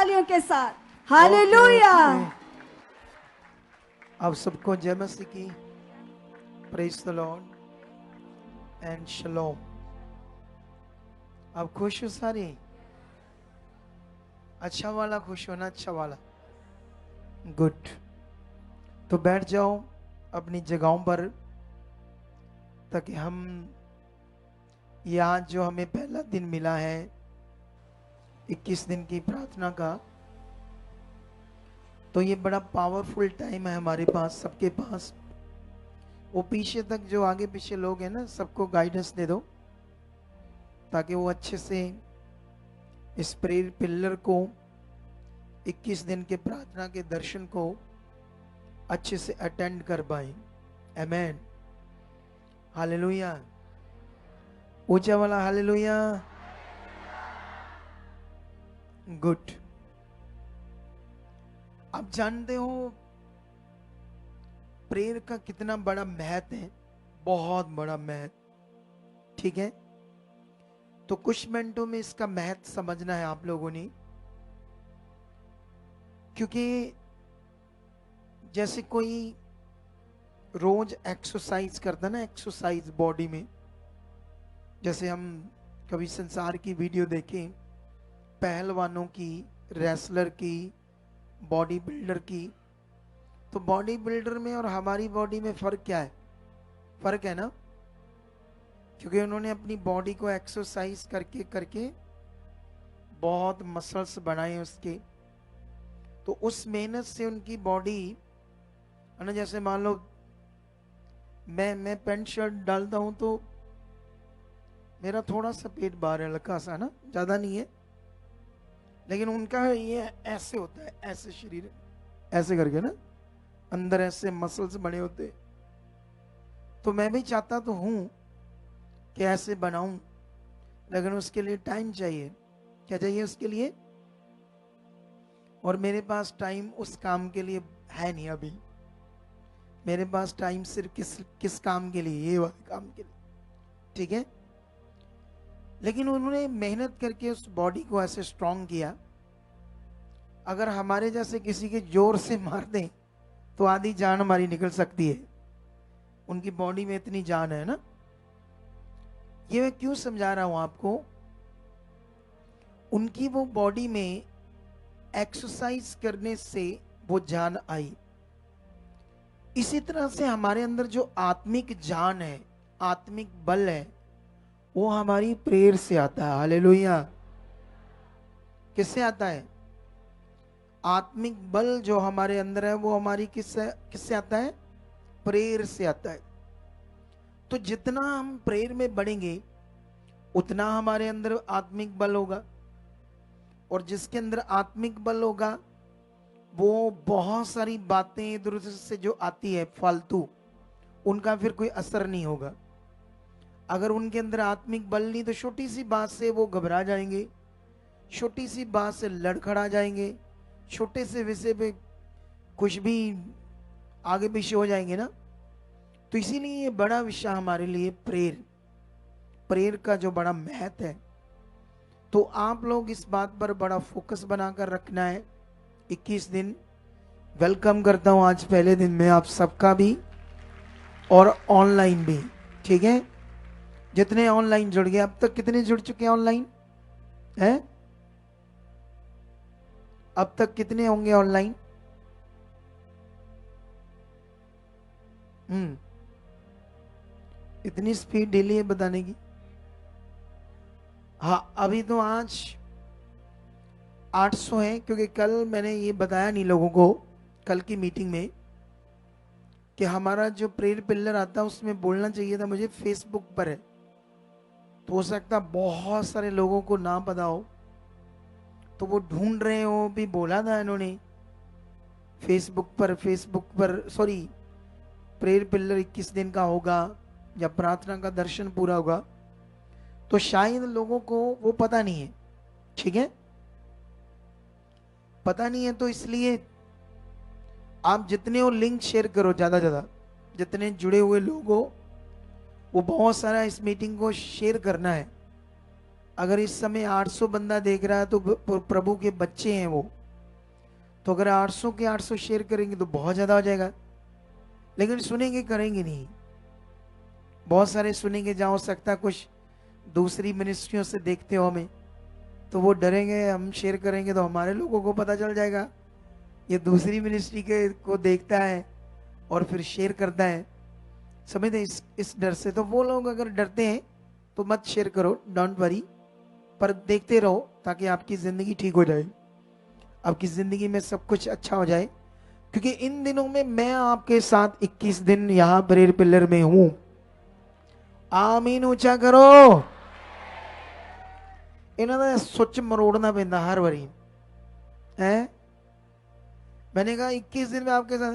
तालियों के साथ। हालेलुया। आप सबको जय मसीह की। Praise the Lord and shalom. आप खुश हो सारे? अच्छा वाला खुश होना, अच्छा वाला। गुड। तो बैठ जाओ अपनी जगहों पर, ताकि हम यहाँ जो हमें पहला दिन मिला है 21 दिन की प्रार्थना का, तो ये बड़ा पावरफुल टाइम है हमारे पास, सबके पास। वो पीछे तक जो आगे पीछे लोग हैं ना, सबको गाइडेंस दे दो, ताकि वो अच्छे से इस प्रेयर पिलर को 21 दिन के प्रार्थना के दर्शन को अच्छे से अटेंड कर पाए। आमेन। हालेलुया। ऊंचा वाला हालेलुया। गुड। आप जानते हो प्रेयर का कितना बड़ा महत्व है, बहुत बड़ा महत्व। ठीक है, तो कुछ मिनटों में इसका महत्व समझना है आप लोगों ने। क्योंकि जैसे कोई रोज एक्सरसाइज करता ना, एक्सरसाइज बॉडी में, जैसे हम कभी संसार की वीडियो देखें, पहलवानों की, रेसलर की, बॉडी बिल्डर की, तो बॉडी बिल्डर में और हमारी बॉडी में फर्क क्या है? फर्क है ना, क्योंकि उन्होंने अपनी बॉडी को एक्सरसाइज करके करके बहुत मसल्स बनाए उसके, तो उस मेहनत से उनकी बॉडी है ना। जैसे मान लो मैं पैंट शर्ट डालता हूं तो मेरा थोड़ा सा पेट बाहर है, हल्का सा ना, ज्यादा नहीं है, लेकिन उनका ये ऐसे होता है, ऐसे शरीर ऐसे करके ना, अंदर ऐसे मसल्स बने होते। तो मैं भी चाहता तो हूं कि ऐसे बनाऊं, लेकिन उसके लिए टाइम चाहिए। क्या चाहिए उसके लिए? और मेरे पास टाइम उस काम के लिए है नहीं अभी। मेरे पास टाइम सिर्फ किस काम के लिए? ये वाले काम के लिए। ठीक है, लेकिन उन्होंने मेहनत करके उस बॉडी को ऐसे स्ट्रांग किया। अगर हमारे जैसे किसी के जोर से मार दें तो आधी जान हमारी निकल सकती है। उनकी बॉडी में इतनी जान है ना। ये मैं क्यों समझा रहा हूं आपको? उनकी वो बॉडी में एक्सरसाइज करने से वो जान आई। इसी तरह से हमारे अंदर जो आत्मिक जान है, आत्मिक बल है, वो हमारी प्रेयर से आता है। हालेलुया। किससे आता है? आत्मिक बल जो हमारे अंदर है वो हमारी किससे आता है? प्रेयर से आता है। तो जितना हम प्रेयर में बढ़ेंगे उतना हमारे अंदर आत्मिक बल होगा, और जिसके अंदर आत्मिक बल होगा वो बहुत सारी बातें इधर उधर से जो आती है फालतू, उनका फिर कोई असर नहीं होगा। अगर उनके अंदर आत्मिक बल नहीं तो छोटी सी बात से वो घबरा जाएंगे, छोटी सी बात से लड़खड़ा जाएंगे, छोटे से विषय पे कुछ भी आगे पीछे हो जाएंगे ना। तो इसीलिए ये बड़ा विषय हमारे लिए प्रेयर, प्रेयर का जो बड़ा महत्व है, तो आप लोग इस बात पर बड़ा फोकस बनाकर रखना है। 21 दिन वेलकम करता हूं आज पहले दिन में आप सबका भी, और ऑनलाइन भी। ठीक है, जितने ऑनलाइन जुड़ गए, अब तक कितने जुड़ चुके हैं ऑनलाइन हैं? अब तक कितने होंगे ऑनलाइन? इतनी स्पीड डेली है बताने की। हाँ, अभी तो आज 800 है, क्योंकि कल मैंने ये बताया नहीं लोगों को, कल की मीटिंग में, कि हमारा जो प्रेयर पिलर आता है उसमें बोलना चाहिए था मुझे फेसबुक पर है। तो हो सकता बहुत सारे लोगों को ना पता हो, तो वो ढूंढ रहे हो। भी बोला था इन्होंने फेसबुक पर सॉरी, प्रेयर पिलर 21 दिन का होगा, जब प्रार्थना का दर्शन पूरा होगा, तो शायद लोगों को वो पता नहीं है। ठीक है, पता नहीं है, तो इसलिए आप जितने हो लिंक शेयर करो, ज्यादा ज्यादा जितने जुड़े हुए लोग हो वो बहुत सारा इस मीटिंग को शेयर करना है। अगर इस समय 800 बंदा देख रहा है तो प्रभु के बच्चे हैं वो, तो अगर 800 के 800 शेयर करेंगे तो बहुत ज़्यादा हो जाएगा, लेकिन सुनेंगे करेंगे नहीं। बहुत सारे सुनेंगे, जहाँ हो सकता है कुछ दूसरी मिनिस्ट्रियों से देखते हो हमें, तो वो डरेंगे, हम शेयर करेंगे तो हमारे लोगों को पता चल जाएगा ये दूसरी मिनिस्ट्री के को देखता है और फिर शेयर करता है, समझते इस डर से। तो वो लोग अगर डरते हैं तो मत शेयर करो, डोंट वरी, पर देखते रहो ताकि आपकी ज़िंदगी ठीक हो जाए, आपकी ज़िंदगी में सब कुछ अच्छा हो जाए। क्योंकि इन दिनों में मैं आपके साथ 21 दिन यहाँ प्रेयर पिलर में हूँ। आमीन ऊंचा करो। इन्होंने सुच मरोड़ना पैदा हर बारी है। मैंने कहा 21 दिन में आपके साथ,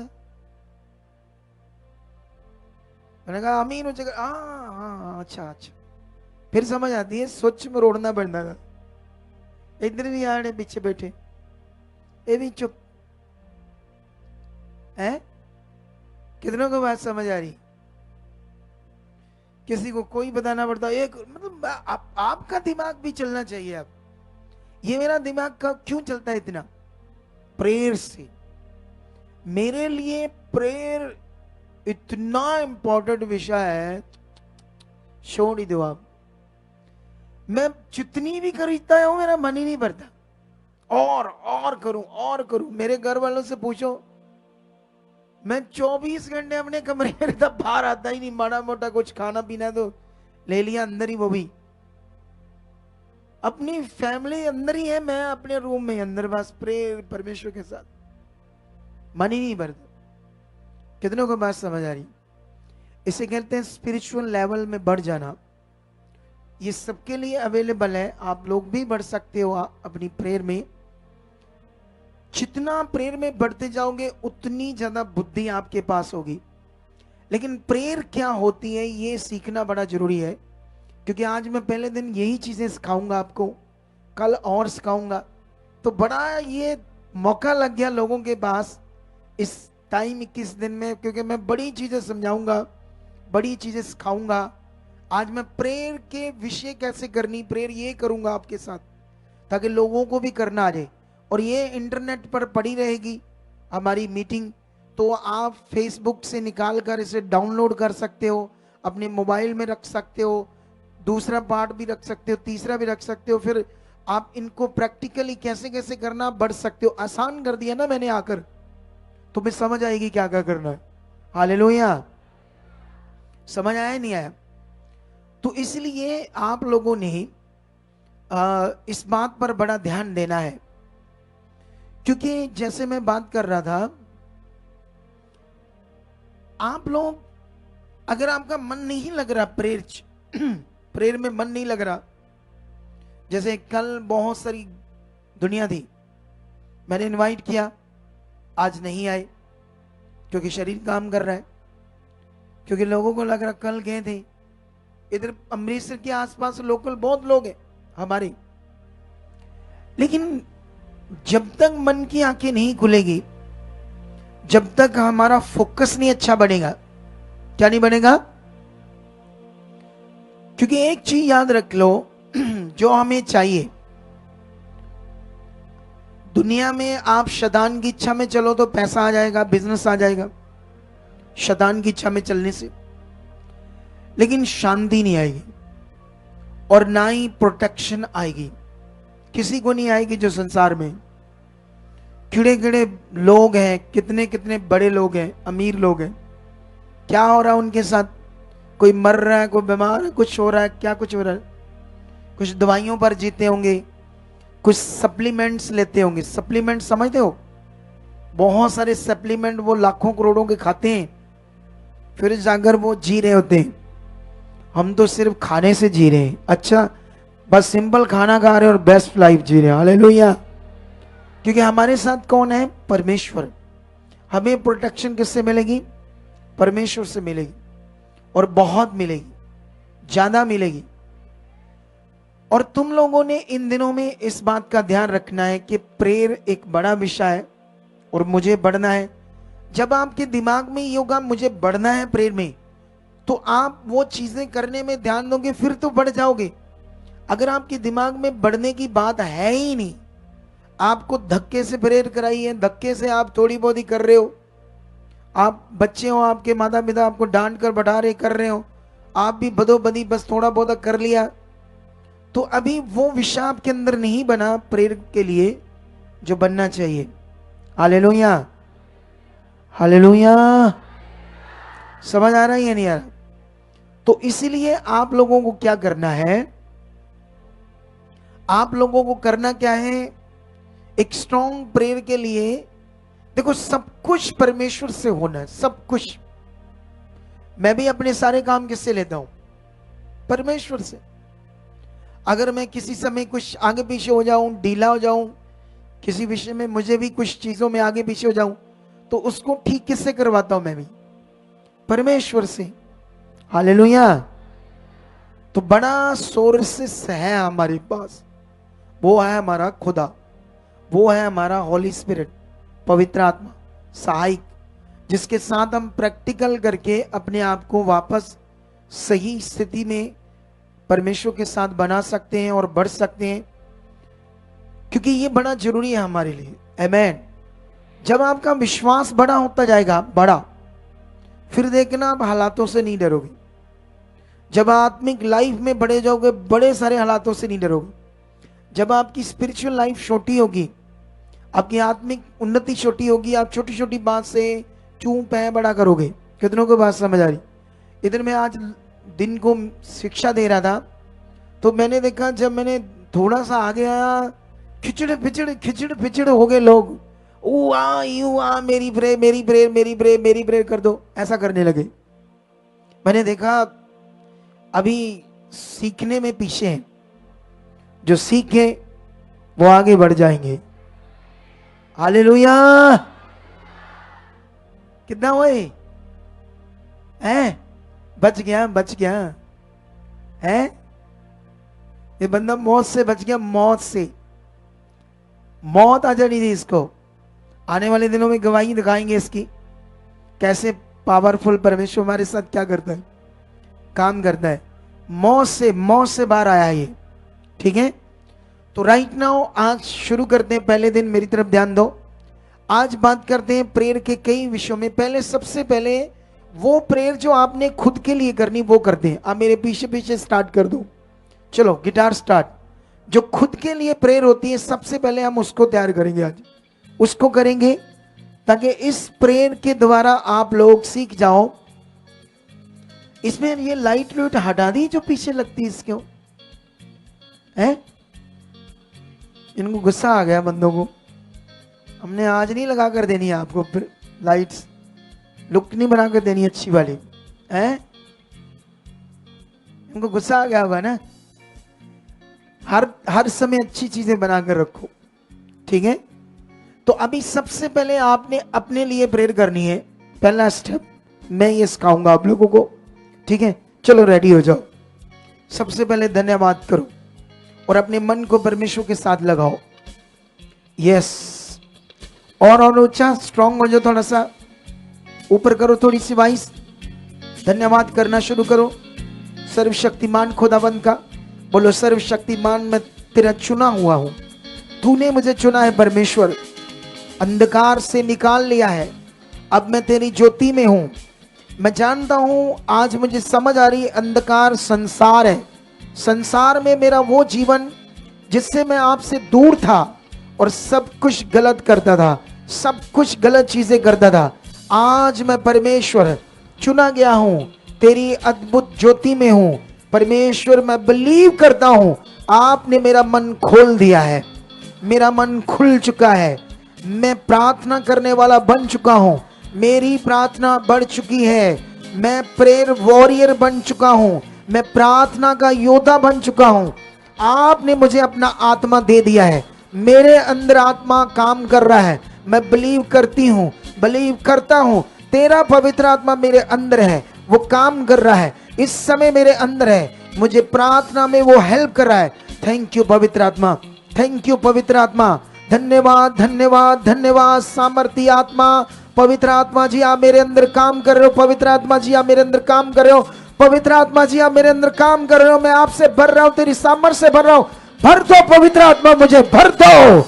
मैंने कहा आमीन ऊंचा कर। हाँ अच्छा अच्छा, फिर समझ आती है सुच मरोड़ना पैदा था। इधर भी आने पीछे बैठे, ये भी चुप है। कितनों को बात समझ आ रही? किसी को कोई बताना पड़ता, एक मतलब आपका दिमाग भी चलना चाहिए। अब ये मेरा दिमाग का क्यों चलता है इतना? प्रेयर से। मेरे लिए प्रेयर इतना इंपॉर्टेंट विषय है, छोड़ ही दो आप। मैं जितनी भी खरीदता हूं मेरा मन ही नहीं भरता, और करूं। मेरे घर वालों से पूछो, मैं 24 घंटे अपने कमरे में रहता, बाहर आता ही नहीं। माड़ा मोटा कुछ खाना पीना तो ले लिया अंदर ही, वो भी अपनी फैमिली अंदर ही है, मैं अपने रूम में अंदर बस प्रेयर परमेश्वर के साथ, मन ही नहीं भरता। कितनों को बात समझ आ रही? इसे कहते हैं स्पिरिचुअल लेवल में बढ़ जाना। ये सबके लिए अवेलेबल है, आप लोग भी बढ़ सकते हो अपनी प्रेयर में। जितना प्रेयर में बढ़ते जाओगे उतनी ज्यादा बुद्धि आपके पास होगी। लेकिन प्रेयर क्या होती है ये सीखना बड़ा जरूरी है, क्योंकि आज मैं पहले दिन यही चीजें सिखाऊंगा आपको, कल और सिखाऊंगा। तो बड़ा ये मौका लग गया लोगों के पास इस टाइम 21 दिन में, क्योंकि मैं बड़ी चीजें समझाऊंगा, बड़ी चीजें सिखाऊंगा। आज मैं प्रेयर के विषय कैसे करनी, प्रेयर ये करूंगा आपके साथ ताकि लोगों को भी करना आ जाए। और ये इंटरनेट पर पड़ी रहेगी हमारी मीटिंग, तो आप फेसबुक से निकाल कर इसे डाउनलोड कर सकते हो, अपने मोबाइल में रख सकते हो, दूसरा पार्ट भी रख सकते हो, तीसरा भी रख सकते हो। फिर आप इनको प्रैक्टिकली कैसे कैसे करना बढ़ सकते हो। आसान कर दिया ना मैंने आकर, तुम्हें समझ आएगी क्या क्या करना है। हालेलुया। समझ आया नहीं आया? तो इसलिए आप लोगों ने इस बात पर बड़ा ध्यान देना है, क्योंकि जैसे मैं बात कर रहा था, आप लोग अगर आपका मन नहीं लग रहा प्रेयर में मन नहीं लग रहा, जैसे कल बहुत सारी दुनिया थी, मैंने इनवाइट किया, आज नहीं आए क्योंकि शरीर काम कर रहा है, क्योंकि लोगों को लग रहा कल गए थे। इधर अमृतसर के आसपास लोकल बहुत लोग हैं हमारे, लेकिन जब तक मन की आंखें नहीं खुलेगी, जब तक हमारा फोकस नहीं अच्छा बनेगा, क्या नहीं बनेगा? क्योंकि एक चीज याद रख लो, जो हमें चाहिए दुनिया में, आप शैतान की इच्छा में चलो तो पैसा आ जाएगा, बिजनेस आ जाएगा शैतान की इच्छा में चलने से, लेकिन शांति नहीं आएगी और ना ही प्रोटेक्शन आएगी। किसी को नहीं आएगी। जो संसार में कीड़े कीड़े लोग हैं, कितने कितने बड़े लोग हैं, अमीर लोग हैं, क्या हो रहा है उनके साथ? कोई मर रहा है, कोई बीमार है, कुछ हो रहा है, क्या कुछ हो रहा है? कुछ दवाइयों पर जीते होंगे, कुछ सप्लीमेंट्स लेते होंगे। सप्लीमेंट समझते हो? बहुत सारे सप्लीमेंट वो लाखों करोड़ों के खाते हैं, फिर जाकर वो जी रहे होते हैं। हम तो सिर्फ खाने से जी रहे हैं। अच्छा, बस सिंपल खाना खा रहे हैं और बेस्ट लाइफ जी रहे हैं। हालेलुया। क्योंकि हमारे साथ कौन है? परमेश्वर। हमें प्रोटेक्शन किससे मिलेगी? परमेश्वर से मिलेगी, और बहुत मिलेगी, ज्यादा मिलेगी। और तुम लोगों ने इन दिनों में इस बात का ध्यान रखना है कि प्रेयर एक बड़ा विषय है और मुझे बढ़ना है। जब आपके दिमाग में ये होगा मुझे बढ़ना है प्रेयर में, तो आप वो चीजें करने में ध्यान दोगे, फिर तो बढ़ जाओगे। अगर आपके दिमाग में बढ़ने की बात है ही नहीं, आपको धक्के से प्रेयर कराई है, धक्के से आप थोड़ी बहुत ही कर रहे हो, आप बच्चे हो, आपके माता पिता आपको डांट कर बैठा रहे कर रहे हो, आप भी बदोबदी बस थोड़ा बहुत कर लिया, तो अभी वो विषय आपके अंदर नहीं बना प्रेयर के लिए जो बनना चाहिए। Hallelujah, hallelujah. समझ आ रहा है या नहीं आ रहा? तो इसीलिए आप लोगों को क्या करना है, आप लोगों को करना क्या है, एक स्ट्रॉन्ग प्रेयर के लिए देखो सब कुछ परमेश्वर से होना है, सब कुछ। मैं भी अपने सारे काम किससे लेता हूं? परमेश्वर से। अगर मैं किसी समय कुछ आगे पीछे हो जाऊं, ढीला हो जाऊं, किसी विषय में मुझे भी कुछ चीजों में आगे पीछे हो जाऊं, तो उसको ठीक किससे करवाता हूं? मैं भी परमेश्वर से। हालेलुया। तो बड़ा सोर्सेस है हमारे पास, वो है हमारा खुदा, वो है हमारा होली स्पिरिट, पवित्र आत्मा, सहायक, जिसके साथ हम प्रैक्टिकल करके अपने आप को वापस सही स्थिति में परमेश्वर के साथ बना सकते हैं और बढ़ सकते हैं, क्योंकि ये बड़ा जरूरी है हमारे लिए। आमेन। जब आपका विश्वास बड़ा होता जाएगा, बड़ा, फिर देखना आप हालातों से नहीं डरोगे। जब आत्मिक लाइफ में बढ़े जाओगे, बड़े सारे हालातों से नहीं डरोगे। जब आपकी स्पिरिचुअल लाइफ छोटी होगी, आपकी आत्मिक उन्नति छोटी होगी, आप छोटी छोटी बात से चूं पै बड़ा करोगे। कितनों को बात समझ आ रही? इधर मैं आज दिन को शिक्षा दे रहा था, तो मैंने देखा जब मैंने थोड़ा सा आगे आया, खिचड़ पिचड़ हो गए लोग। ओ आ यू आ, मेरी प्रेयर मेरी प्रेयर मेरी प्रेयर मेरी प्रेयर कर दो, ऐसा करने लगे। मैंने देखा अभी सीखने में पीछे हैं, जो सीखे वो आगे बढ़ जाएंगे। हालेलुया। कितना हुए हैं? बच गया, बच गया है ये बंदा, मौत से बच गया, मौत से। मौत आ जानी थी इसको। आने वाले दिनों में गवाही दिखाएंगे इसकी, कैसे पावरफुल परमेश्वर हमारे साथ क्या करता है, काम करता है। मौत से बाहर आया ये। ठीक है, तो राइट नाउ आज शुरू करते हैं। पहले दिन मेरी तरफ ध्यान दो। आज बात करते हैं प्रेयर के कई विषयों में। पहले, सबसे पहले वो प्रेयर जो आपने खुद के लिए करनी वो करते हैं। आप मेरे पीछे पीछे स्टार्ट कर दो। चलो गिटार स्टार्ट। जो खुद के लिए प्रेयर होती है, सबसे पहले हम उसको तैयार करेंगे। आज उसको करेंगे ताकि इस प्रेयर के द्वारा आप लोग सीख जाओ। इसमें ये लाइट लूट हटा दी जो पीछे लगती है, इसक्यों है? इनको गुस्सा आ गया बंदों को। हमने आज नहीं लगा कर देनी है आपको लाइट्स, लुक नहीं बना कर देनी अच्छी वाली है। इनको गुस्सा आ गया होगा ना। हर समय अच्छी चीजें बनाकर रखो, ठीक है। तो अभी सबसे पहले आपने अपने लिए प्रेयर करनी है। पहला स्टेप मैं ये सिखाऊंगा आप लोगों को, ठीक है। चलो रेडी हो जाओ। सबसे पहले धन्यवाद करो और अपने मन को परमेश्वर के साथ लगाओ। यस, और ऊंचा स्ट्रांग हो जाओ, थोड़ा सा ऊपर करो, थोड़ी सी वॉइस। धन्यवाद करना शुरू करो सर्वशक्तिमान खुदावंद का। बोलो, सर्वशक्तिमान मैं तेरा चुना हुआ हूं, तूने मुझे चुना है परमेश्वर, अंधकार से निकाल लिया है, अब मैं तेरी ज्योति में हूं। मैं जानता हूं, आज मुझे समझ आ रही है, अंधकार संसार है। संसार में मेरा वो जीवन जिससे मैं आपसे दूर था और सब कुछ गलत करता था, सब कुछ गलत चीजें करता था। आज मैं परमेश्वर चुना गया हूं, तेरी अद्भुत ज्योति में हूं। परमेश्वर, मैं बिलीव करता हूं, आपने मेरा मन खोल दिया है, मेरा मन खुल चुका है, मैं प्रार्थना करने वाला बन चुका हूं, मेरी प्रार्थना बढ़ चुकी है, मैं प्रेयर वॉरियर बन चुका हूं, मैं प्रार्थना का योद्धा बन चुका हूं। आपने मुझे अपना आत्मा दे दिया है, मेरे अंदर आत्मा काम कर रहा है। मैं बिलीव करती हूं, बिलीव करता हूं, तेरा पवित्र आत्मा मेरे अंदर है, वो काम कर रहा है, इस समय मेरे अंदर है, मुझे प्रार्थना में वो हेल्प कर रहा है। थैंक यू पवित्र आत्मा, थैंक यू पवित्र आत्मा, धन्यवाद धन्यवाद धन्यवाद। सामर्थ्य आत्मा, पवित्र आत्मा जी आप मेरे अंदर काम कर रहे हो, पवित्र आत्मा जी आप मेरे अंदर काम कर रहे हो, पवित्र आत्मा जी आप मेरे अंदर काम कर रहे हो। मैं आपसे भर रहा हूं, तेरी सामर्थ्य से भर रहा हूं। भर दो पवित्र आत्मा, मुझे भर दो,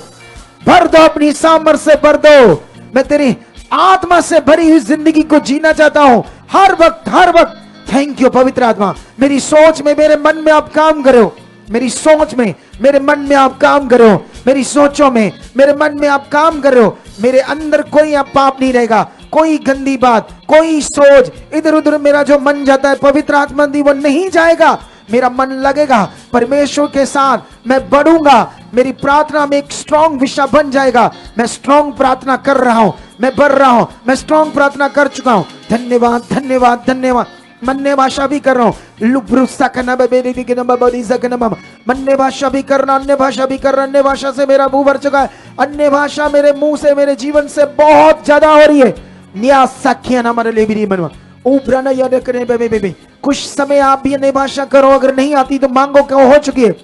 भर दो, अपनी सामर्थ्य से भर दो। मैं तेरी आत्मा से भरी हुई जिंदगी को जीना चाहता हूं हर वक्त, हर वक्त। थैंक यू पवित्र आत्मा। मेरी सोच में, मेरे मन में आप काम करो, मेरी सोच में, मेरे मन में आप काम करो, मेरी सोचों में, मेरे मन में आप काम करो। मेरे अंदर कोई आप पाप नहीं रहेगा, कोई गंदी बात, कोई सोच इधर उधर मेरा जो मन जाता है पवित्र आत्मा दी वो नहीं जाएगा। मेरा मन लगेगा परमेश्वर के साथ, मैं बढ़ूंगा। मेरी प्रार्थना में एक स्ट्रॉन्ग विषय बन जाएगा। मैं स्ट्रॉन्ग प्रार्थना कर रहा हूं, मैं बढ़ रहा हूं, मैं स्ट्रॉन्ग प्रार्थना कर चुका हूं। धन्यवाद, धन्यवाद, धन्यवाद। मन्ने भाषा भी कर रहा हूं, लुब्रु सकना बेबेरी के नंबर बड़ी सकना मम। मन्ने भाषा भी कर रहा, अन्य भाषा भी कर रहा। अन्य भाषा से मेरा मुंह भर चुका है। अन्य भाषा मेरे मुंह से, मेरे जीवन से बहुत ज्यादा हो रही है। निया सखिया ना मरे लेबिरी बनवा उब्राना याद करने बेबे। कुछ समय आप भी अन्य भाषा करो, अगर नहीं आती तो मांगो, क्यों हो चुकी है।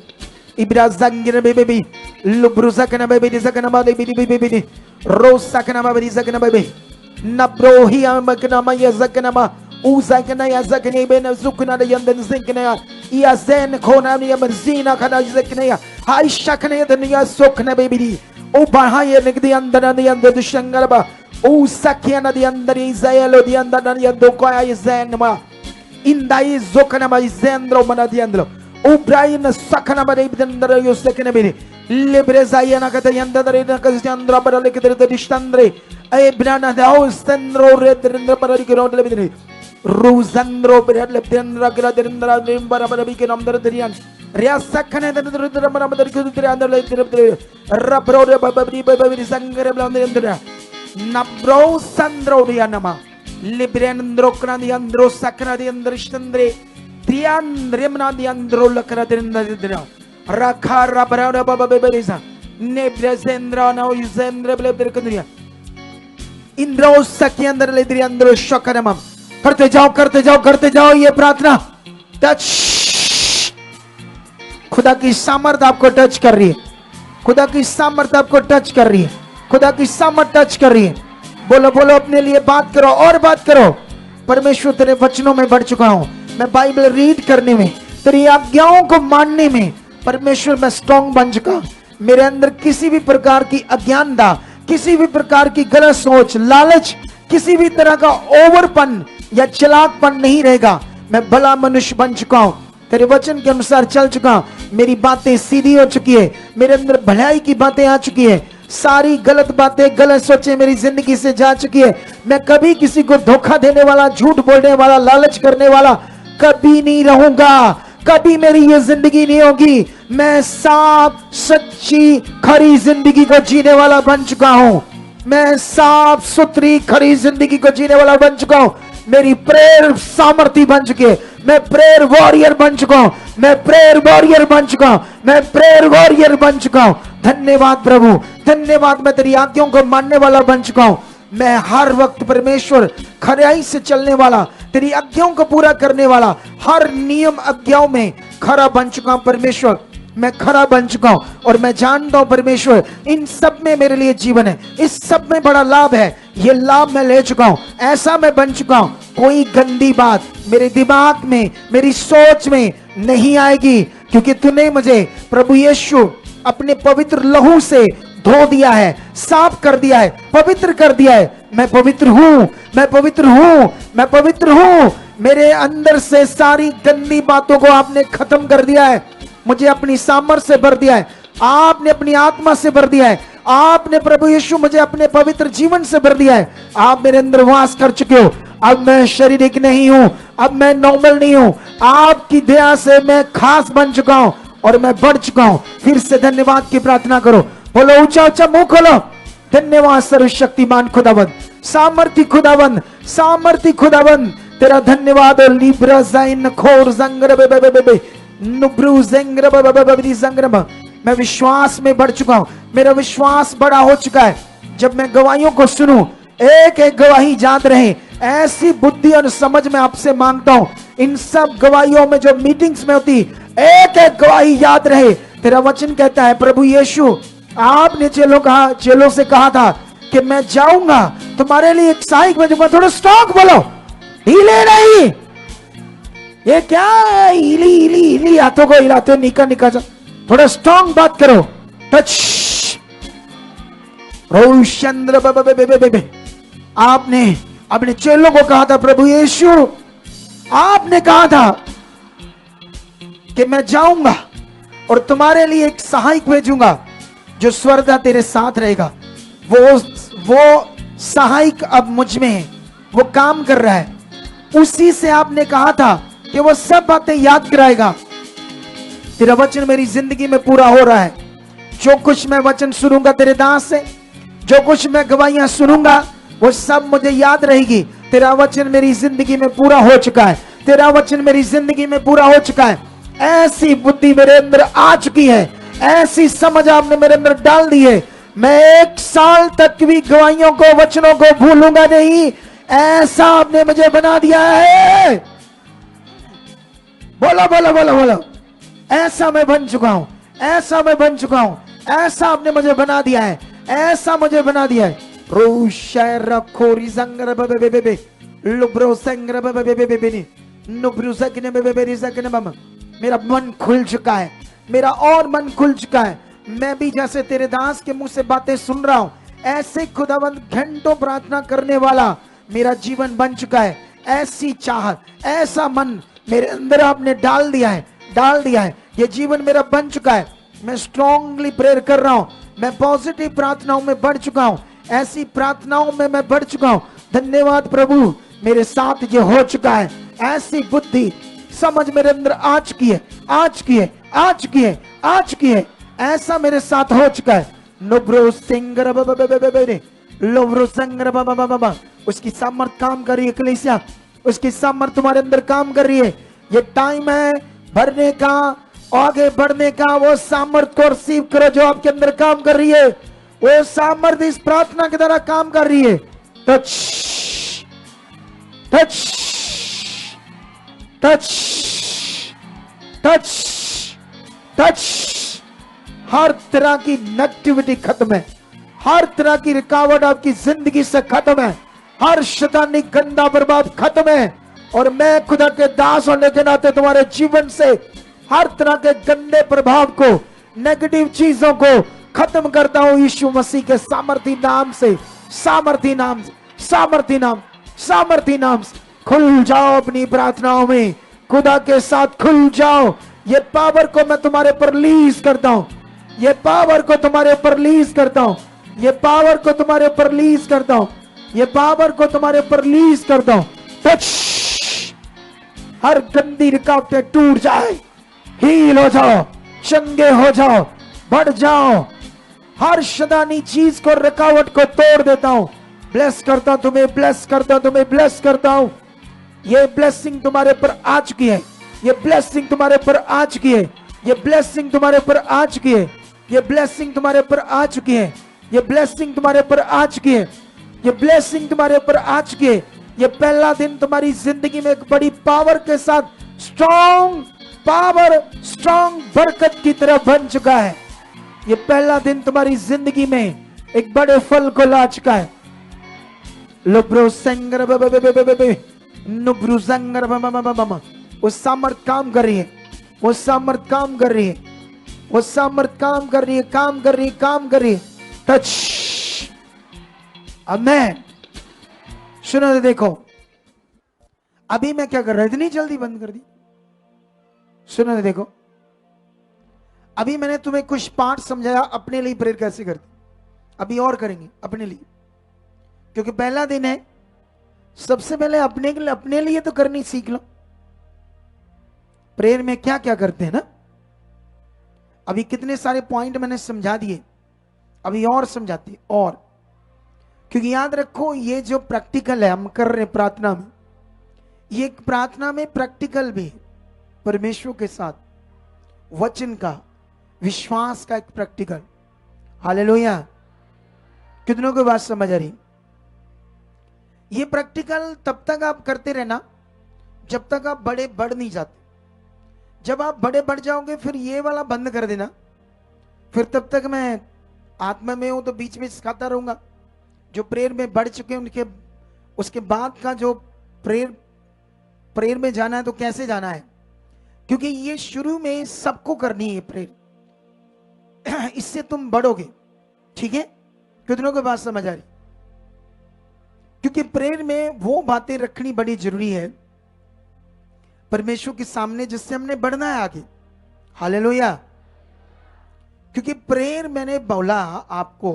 इब्रा जंगिर बेबे लुब्रु सकना बेबे सकना बादे बेबे बेबे रोज सकना बेबे सकना बेबे नब्रो ही मकना या सकना मा uzakana ya zakane bena zukuna da yandan zinkana ya iya zen khona ni amzina khana zakane ya hai shakane ya dunya sokna bebidi o bahaye nigdi andana ni andar shangarba o sakyana di andar izayelo di andar ni ando koya izen ma indai zokana ma izendro mana di andro o brain sakana ba de andar yo sakane beni libreza yana kata yanda da na kazandra bara lekidre da dishtandre ay brana da o stendro redrendra bara dikro de beni Ruzandro berat lebdendra kira derendra dembara barabi ke namdar derian riasa khane derendra bara madar ke dere andar le dere rabro de babri babri sangre blandre andra nabro sandro dianama librendro kana di andro sakna di andr shtandre dian remna di andro lakra derendra dera rakha rabra de babri sa ne brezendra na uzendra blebder kandria indro sakyandar le dere andro shokanamam करते जाओ, करते जाओ, करते जाओ ये प्रार्थना। Touch, खुदा की सामर्थ आपको टच कर रही है, खुदा की सामर्थ आपको टच कर रही है, खुदा की सामर्थ टच कर रही है। बोलो बोलो, अपने लिए बात करो और बात करो। परमेश्वर तेरे वचनों में बढ़ चुका हूं, मैं बाइबल रीड करने में, तेरी आज्ञाओं को मानने में परमेश्वर मैं स्ट्रॉन्ग बन चुका। मेरे अंदर किसी भी प्रकार की अज्ञानता, किसी भी प्रकार की गलत सोच, लालच, किसी भी तरह का ओवरपन या चलाकपन नहीं रहेगा। मैं भला मनुष्य बन चुका हूं, तेरे वचन के अनुसार चल चुका हूं। मेरी बातें सीधी हो चुकी है, मेरे अंदर भलाई की बातें आ चुकी है, सारी गलत बातें, गलत सोचें मेरी जिंदगी से जा चुकी है। मैं कभी किसी को धोखा देने वाला, झूठ बोलने वाला, लालच करने वाला कभी नहीं रहूंगा, कभी मेरी ये जिंदगी नहीं होगी। मैं साफ, सच्ची, खरी जिंदगी को जीने वाला बन चुका हूं। मैं साफ सुथरी खरी जिंदगी को जीने वाला बन चुका हूं। मेरी प्रेयर सामर्थी बन चुकी है, मैं प्रेयर वॉरियर बन चुका हूं, मैं प्रेयर वॉरियर बन चुका हूं, मैं प्रेयर वॉरियर बन चुका हूं। धन्यवाद प्रभु, धन्यवाद। मैं तेरी आज्ञाओं को मानने वाला बन चुका हूं। मैं हर वक्त परमेश्वर खराई से चलने वाला, तेरी आज्ञाओं को पूरा करने वाला, हर नियम आज्ञाओं में खरा बन चुका हूं। परमेश्वर मैं खरा बन चुका हूं और मैं जानता हूं परमेश्वर इन सब में मेरे लिए जीवन है, इस सब में बड़ा लाभ है। ये लाभ मैं ले चुका हूं, ऐसा मैं बन चुका हूं। कोई गंदी बात मेरे दिमाग में, मेरी सोच में नहीं आएगी, क्योंकि तूने मुझे प्रभु यीशु अपने पवित्र लहू से धो दिया है, साफ कर दिया है, पवित्र कर दिया है। मैं पवित्र हूं, मैं पवित्र हूं, मैं पवित्र हूं। मेरे अंदर से सारी गंदी बातों को आपने खत्म कर दिया है, मुझे अपनी सामर्थ से भर दिया है, आपने अपनी आत्मा से भर दिया है, आपने प्रभु यीशु मुझे अपने पवित्र जीवन से भर दिया है। आप मेरे अंदर वास कर चुके हो। अब मैं शारीरिक नहीं हूं, अब मैं नॉर्मल नहीं हूं, आपकी दया से मैं खास बन चुका हूं और मैं बढ़ चुका हूं। फिर से धन्यवाद की प्रार्थना करो, बोलो ऊंचा ऊंचा मुंह खोलो। धन्यवाद सर्वशक्तिमान खुदावंद, सामर्थी खुदावंद, सामर्थी खुदावंद, तेरा धन्यवाद। और लिब्रा जाइन खोर जंगर बे बे बे नुब्रू ज़ंगर बबबबरी ज़ंगर। मैं विश्वास में बढ़ चुका हूं, मेरा विश्वास बड़ा हो चुका है। जब मैं गवाहियों को सुनूं, एक एक गवाही याद रहे, ऐसी बुद्धि और समझ में आपसे मांगता हूं। इन सब गवाहियों में जो मीटिंग्स में होती, एक एक गवाही याद रहे। तेरा वचन कहता है प्रभु यीशु, आपने चेलों से कहा था कि मैं जाऊंगा तुम्हारे लिए एक सहायक भेजूंगा। थोड़ा स्टॉक बोलो, हिले नहीं। ये क्या हिली हिली हिली, हाथों को हिलाते हो, निका निका जा। थोड़ा स्ट्रॉन्ग बात करो। टच, रोशंद्र आपने अपने चेलों को कहा था, प्रभु यीशु आपने कहा था कि मैं जाऊंगा और तुम्हारे लिए एक सहायक भेजूंगा जो स्वर्गा तेरे साथ रहेगा। वो सहायक अब मुझ में है, वो काम कर रहा है। उसी से आपने कहा था कि वो सब बातें याद कराएगा। तेरा वचन मेरी जिंदगी में पूरा हो रहा है। जो कुछ मैं वचन सुनूंगा तेरे दास से, जो कुछ मैं गवाहियां सुनूंगा, वो सब मुझे याद रहेगी। तेरा वचन मेरी जिंदगी में पूरा हो चुका है। तेरा वचन मेरी जिंदगी में पूरा हो चुका है। ऐसी बुद्धि मेरे अंदर आ चुकी है, ऐसी समझ आपने मेरे अंदर डाल दी है। मैं 1 साल तक भी गवाहियों को, वचनों को भूलूंगा नहीं। ऐसा आपने मुझे बना दिया है। बोलो बोलो बोलो बोलो। ऐसा मैं बन चुका हूं, ऐसा मैं बन चुका हूं, ऐसा आपने मुझे बना दिया है, ऐसा मुझे बना दिया है। मेरा मन खुल चुका है, मेरा और मन खुल चुका है। मैं भी जैसे तेरे दास के मुंह से बातें सुन रहा हूं, ऐसे खुदावंद घंटों प्रार्थना करने वाला मेरा जीवन बन चुका है। ऐसी चाहत, ऐसा मन मेरे अंदर आपने डाल दिया है, डाल दिया है। ये जीवन मेरा बन चुका है। मैं स्ट्रांगली प्रेयर कर रहा हूं, मैं पॉजिटिव प्रार्थनाओं में बढ़ चुका हूं, ऐसी प्रार्थनाओं में मैं बढ़ चुका हूं। धन्यवाद प्रभु, मेरे साथ ये हो चुका है। ऐसी बुद्धि समझ मेरे अंदर आ चुकी है, आ चुकी है, आ चुकी है, आ चुकी है। ऐसा मेरे साथ हो चुका है। नुब्रो सिंगर लोब्रो संगर बाबा, उसकी सामर्थ काम कर रही है। कलीसिया, उसकी सामर्थ तुम्हारे अंदर काम कर रही है। ये टाइम है भरने का, आगे बढ़ने का। वो सामर्थ को रिसीव करो जो आपके अंदर काम कर रही है। वो सामर्थ इस प्रार्थना के द्वारा काम कर रही है। Touch touch touch touch touch. हर तरह की नेगेटिविटी खत्म है, हर तरह की रुकावट आपकी जिंदगी से खत्म है, हर शैतानी गंदा बर्बाद खत्म है। और मैं खुदा के दास होने के नाते तुम्हारे जीवन से हर तरह के गंदे प्रभाव को, नेगेटिव चीजों को खत्म करता हूं यीशु मसीह के सामर्थी नाम से, सामर्थी नाम से, सामर्थी नाम, सामर्थी नाम से। खुल जाओ अपनी प्रार्थनाओं में, खुदा के साथ खुल जाओ। ये पावर को मैं तुम्हारे पर रिलीज करता हूं, ये पावर को तुम्हारे ऊपर रिलीज करता हूं, ये पावर को तुम्हारे ऊपर रिलीज करता हूं, ये पावर को तुम्हारे ऊपर रिलीज करता हूं। टच, हर गंदी रुकावटें टूट जाए, हील हो जाओ, चंगे हो जाओ, बढ़ जाओ। हर शैतानी चीज को, रुकावट को तोड़ देता हूं। ब्लेस करता हूं तुम्हें, ब्लेस करता हूं तुम्हें, ब्लेस करता हूं। ये ब्लेसिंग तुम्हारे पर आ चुकी है, ये ब्लेसिंग तुम्हारे पर आ चुकी है, ये ब्लेसिंग तुम्हारे पर आ चुकी है, ये ब्लेसिंग तुम्हारे पर आ चुकी है, ये ब्लेसिंग तुम्हारे पर आ चुकी है, ये ब्लेसिंग तुम्हारे पर आ चुकी है। ये पहला दिन तुम्हारी जिंदगी में एक बड़ी पावर के साथ स्ट्रॉन्ग पावर, स्ट्रॉन्ग बरकत की तरह बन चुका है। ये पहला दिन तुम्हारी जिंदगी में एक बड़े फल को ला चुका है। लुब्रो संगर नुब्रो संगर, वो सामर्थ काम कर रही है, वो सामर्थ काम कर रही है, वो सामर्थ काम कर रही है, काम कर रही है, काम कर रही है। टच। आमेन। सुनो तो देखो, अभी मैं क्या कर रहा हूं, इतनी जल्दी बंद कर दी। सुनो तो देखो, अभी मैंने तुम्हें कुछ पाठ समझाया अपने लिए प्रेयर कैसे करते, अभी और करेंगे अपने लिए, क्योंकि पहला दिन है। सबसे पहले अपने लिए तो करनी सीख लो। प्रेयर में क्या क्या करते हैं ना, अभी कितने सारे पॉइंट मैंने समझा दिए, अभी और समझाते और, क्योंकि याद रखो ये जो प्रैक्टिकल है हम कर रहे हैं प्रार्थना में, ये प्रार्थना में प्रैक्टिकल भी परमेश्वर के साथ वचन का, विश्वास का एक प्रैक्टिकल। हालेलुया। कितनों को बात समझ आ रही? ये प्रैक्टिकल तब तक आप करते रहना जब तक आप बड़े बढ़ नहीं जाते। जब आप बड़े बढ़ जाओगे फिर ये वाला बंद कर देना, फिर तब तक मैं आत्मा में हूं तो बीच में सिखाता रहूंगा। जो प्रेयर में बढ़ चुके हैं उनके उसके बाद का जो प्रेयर में जाना है तो कैसे जाना है, क्योंकि ये शुरू में सबको करनी है प्रेयर, इससे तुम बढ़ोगे, ठीक है। कितनों को बात समझ आ रही? क्योंकि प्रेयर में वो बातें रखनी बड़ी जरूरी है परमेश्वर के सामने जिससे हमने बढ़ना है आगे। हालेलुया। क्योंकि प्रेयर मैंने बोला आपको,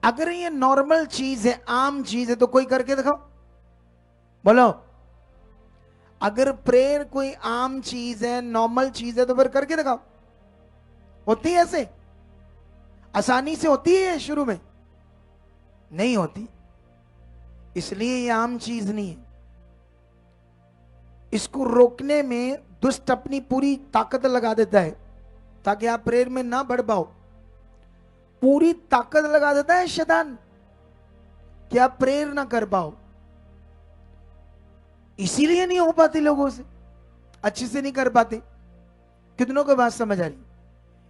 अगर ये नॉर्मल चीज है, आम चीज है, तो कोई करके दिखाओ, बोलो। अगर प्रेयर कोई आम चीज है, नॉर्मल चीज है, तो फिर करके दिखाओ। होती है ऐसे? आसानी से होती है शुरू में? नहीं होती। इसलिए ये आम चीज नहीं है। इसको रोकने में दुष्ट अपनी पूरी ताकत लगा देता है ताकि आप प्रेयर में ना बढ़ पाओ। पूरी ताकत लगा देता है शैतान कि आप प्रेयर ना कर पाओ। इसीलिए नहीं हो पाती लोगों से, अच्छे से नहीं कर पाते। कितनों को बात समझ आ रही?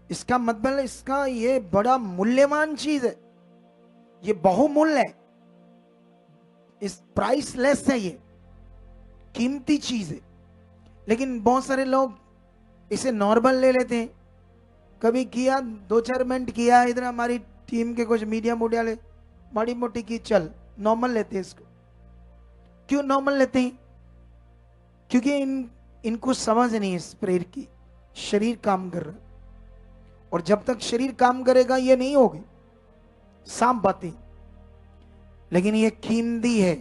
इसका मतलब इसका ये बड़ा मूल्यवान चीज है, ये बहुमूल्य है, इस प्राइसलेस है, ये कीमती चीज है। लेकिन बहुत सारे लोग इसे नॉर्मल ले लेते हैं। कभी किया, 2-4 मिनट किया, इधर हमारी टीम के कुछ मीडिया ले माड़ी मोटी की, चल नॉर्मल लेते हैं इसको। क्यों नॉर्मल लेते हैं? क्योंकि इनको समझ नहीं है इस प्रेयर की। शरीर काम कर रहा है, और जब तक शरीर काम करेगा ये नहीं होगी, साफ बातें। लेकिन ये कीमती है।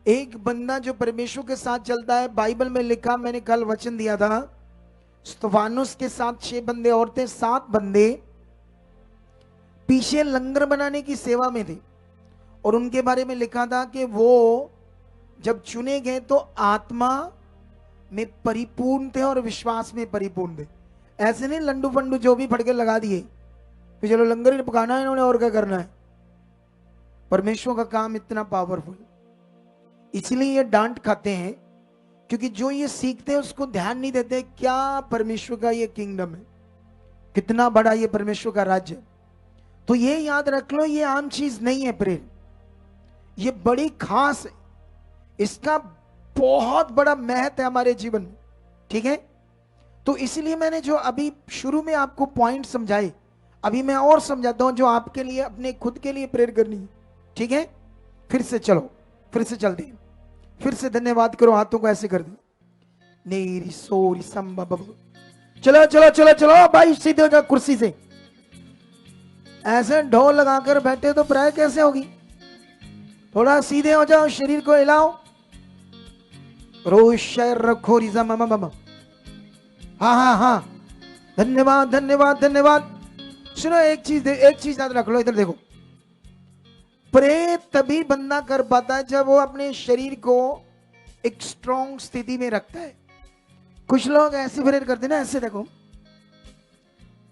एक बंदा जो परमेश्वर के साथ चलता है, बाइबल में लिखा, मैंने कल वचन दिया था, स्तुफानुस के साथ 6 बंदे और थे, 7 बंदे पीछे लंगर बनाने की सेवा में थे। और उनके बारे में लिखा था कि वो जब चुने गए तो आत्मा में परिपूर्ण थे और विश्वास में परिपूर्ण थे। ऐसे नहीं लंडू फंडू जो भी फटके लगा दिए कि चलो लंगर ही पकाना है इन्होंने और क्या करना है। परमेश्वर का काम इतना पावरफुल, इसलिए ये डांट खाते हैं, क्योंकि जो ये सीखते हैं उसको ध्यान नहीं देते क्या परमेश्वर का ये किंगडम है, कितना बड़ा ये परमेश्वर का राज्य है। तो ये याद रख लो, ये आम चीज नहीं है प्रेयर, ये बड़ी खास है, इसका बहुत बड़ा महत्व है हमारे जीवन में। ठीक है? तो इसलिए मैंने जो अभी शुरू में आपको पॉइंट समझाए, अभी मैं और समझाता हूं जो आपके लिए, अपने खुद के लिए प्रेयर करनी है। ठीक है? फिर से चलो, फिर से चलते हैं, फिर से धन्यवाद करो, हाथों को ऐसे कर दो, नेरी सोरी संभव। चलो चलो चलो चलो भाई, सीधे हो जाओ कुर्सी से। ऐसे ढोल लगाकर बैठे तो प्रेयर कैसे होगी? थोड़ा सीधे हो जाओ, शरीर को हिलाओ। रोज शहर रखो रिजा मामा मामा। हाँ हाँ हाँ, धन्यवाद धन्यवाद धन्यवाद। सुनो, एक चीज याद रख लो, इधर देखो। प्रेयर तभी बंदा कर पाता है जब वो अपने शरीर को एक स्ट्रॉन्ग स्थिति में रखता है। कुछ लोग ऐसे प्रेयर करते ना, ऐसे देखो,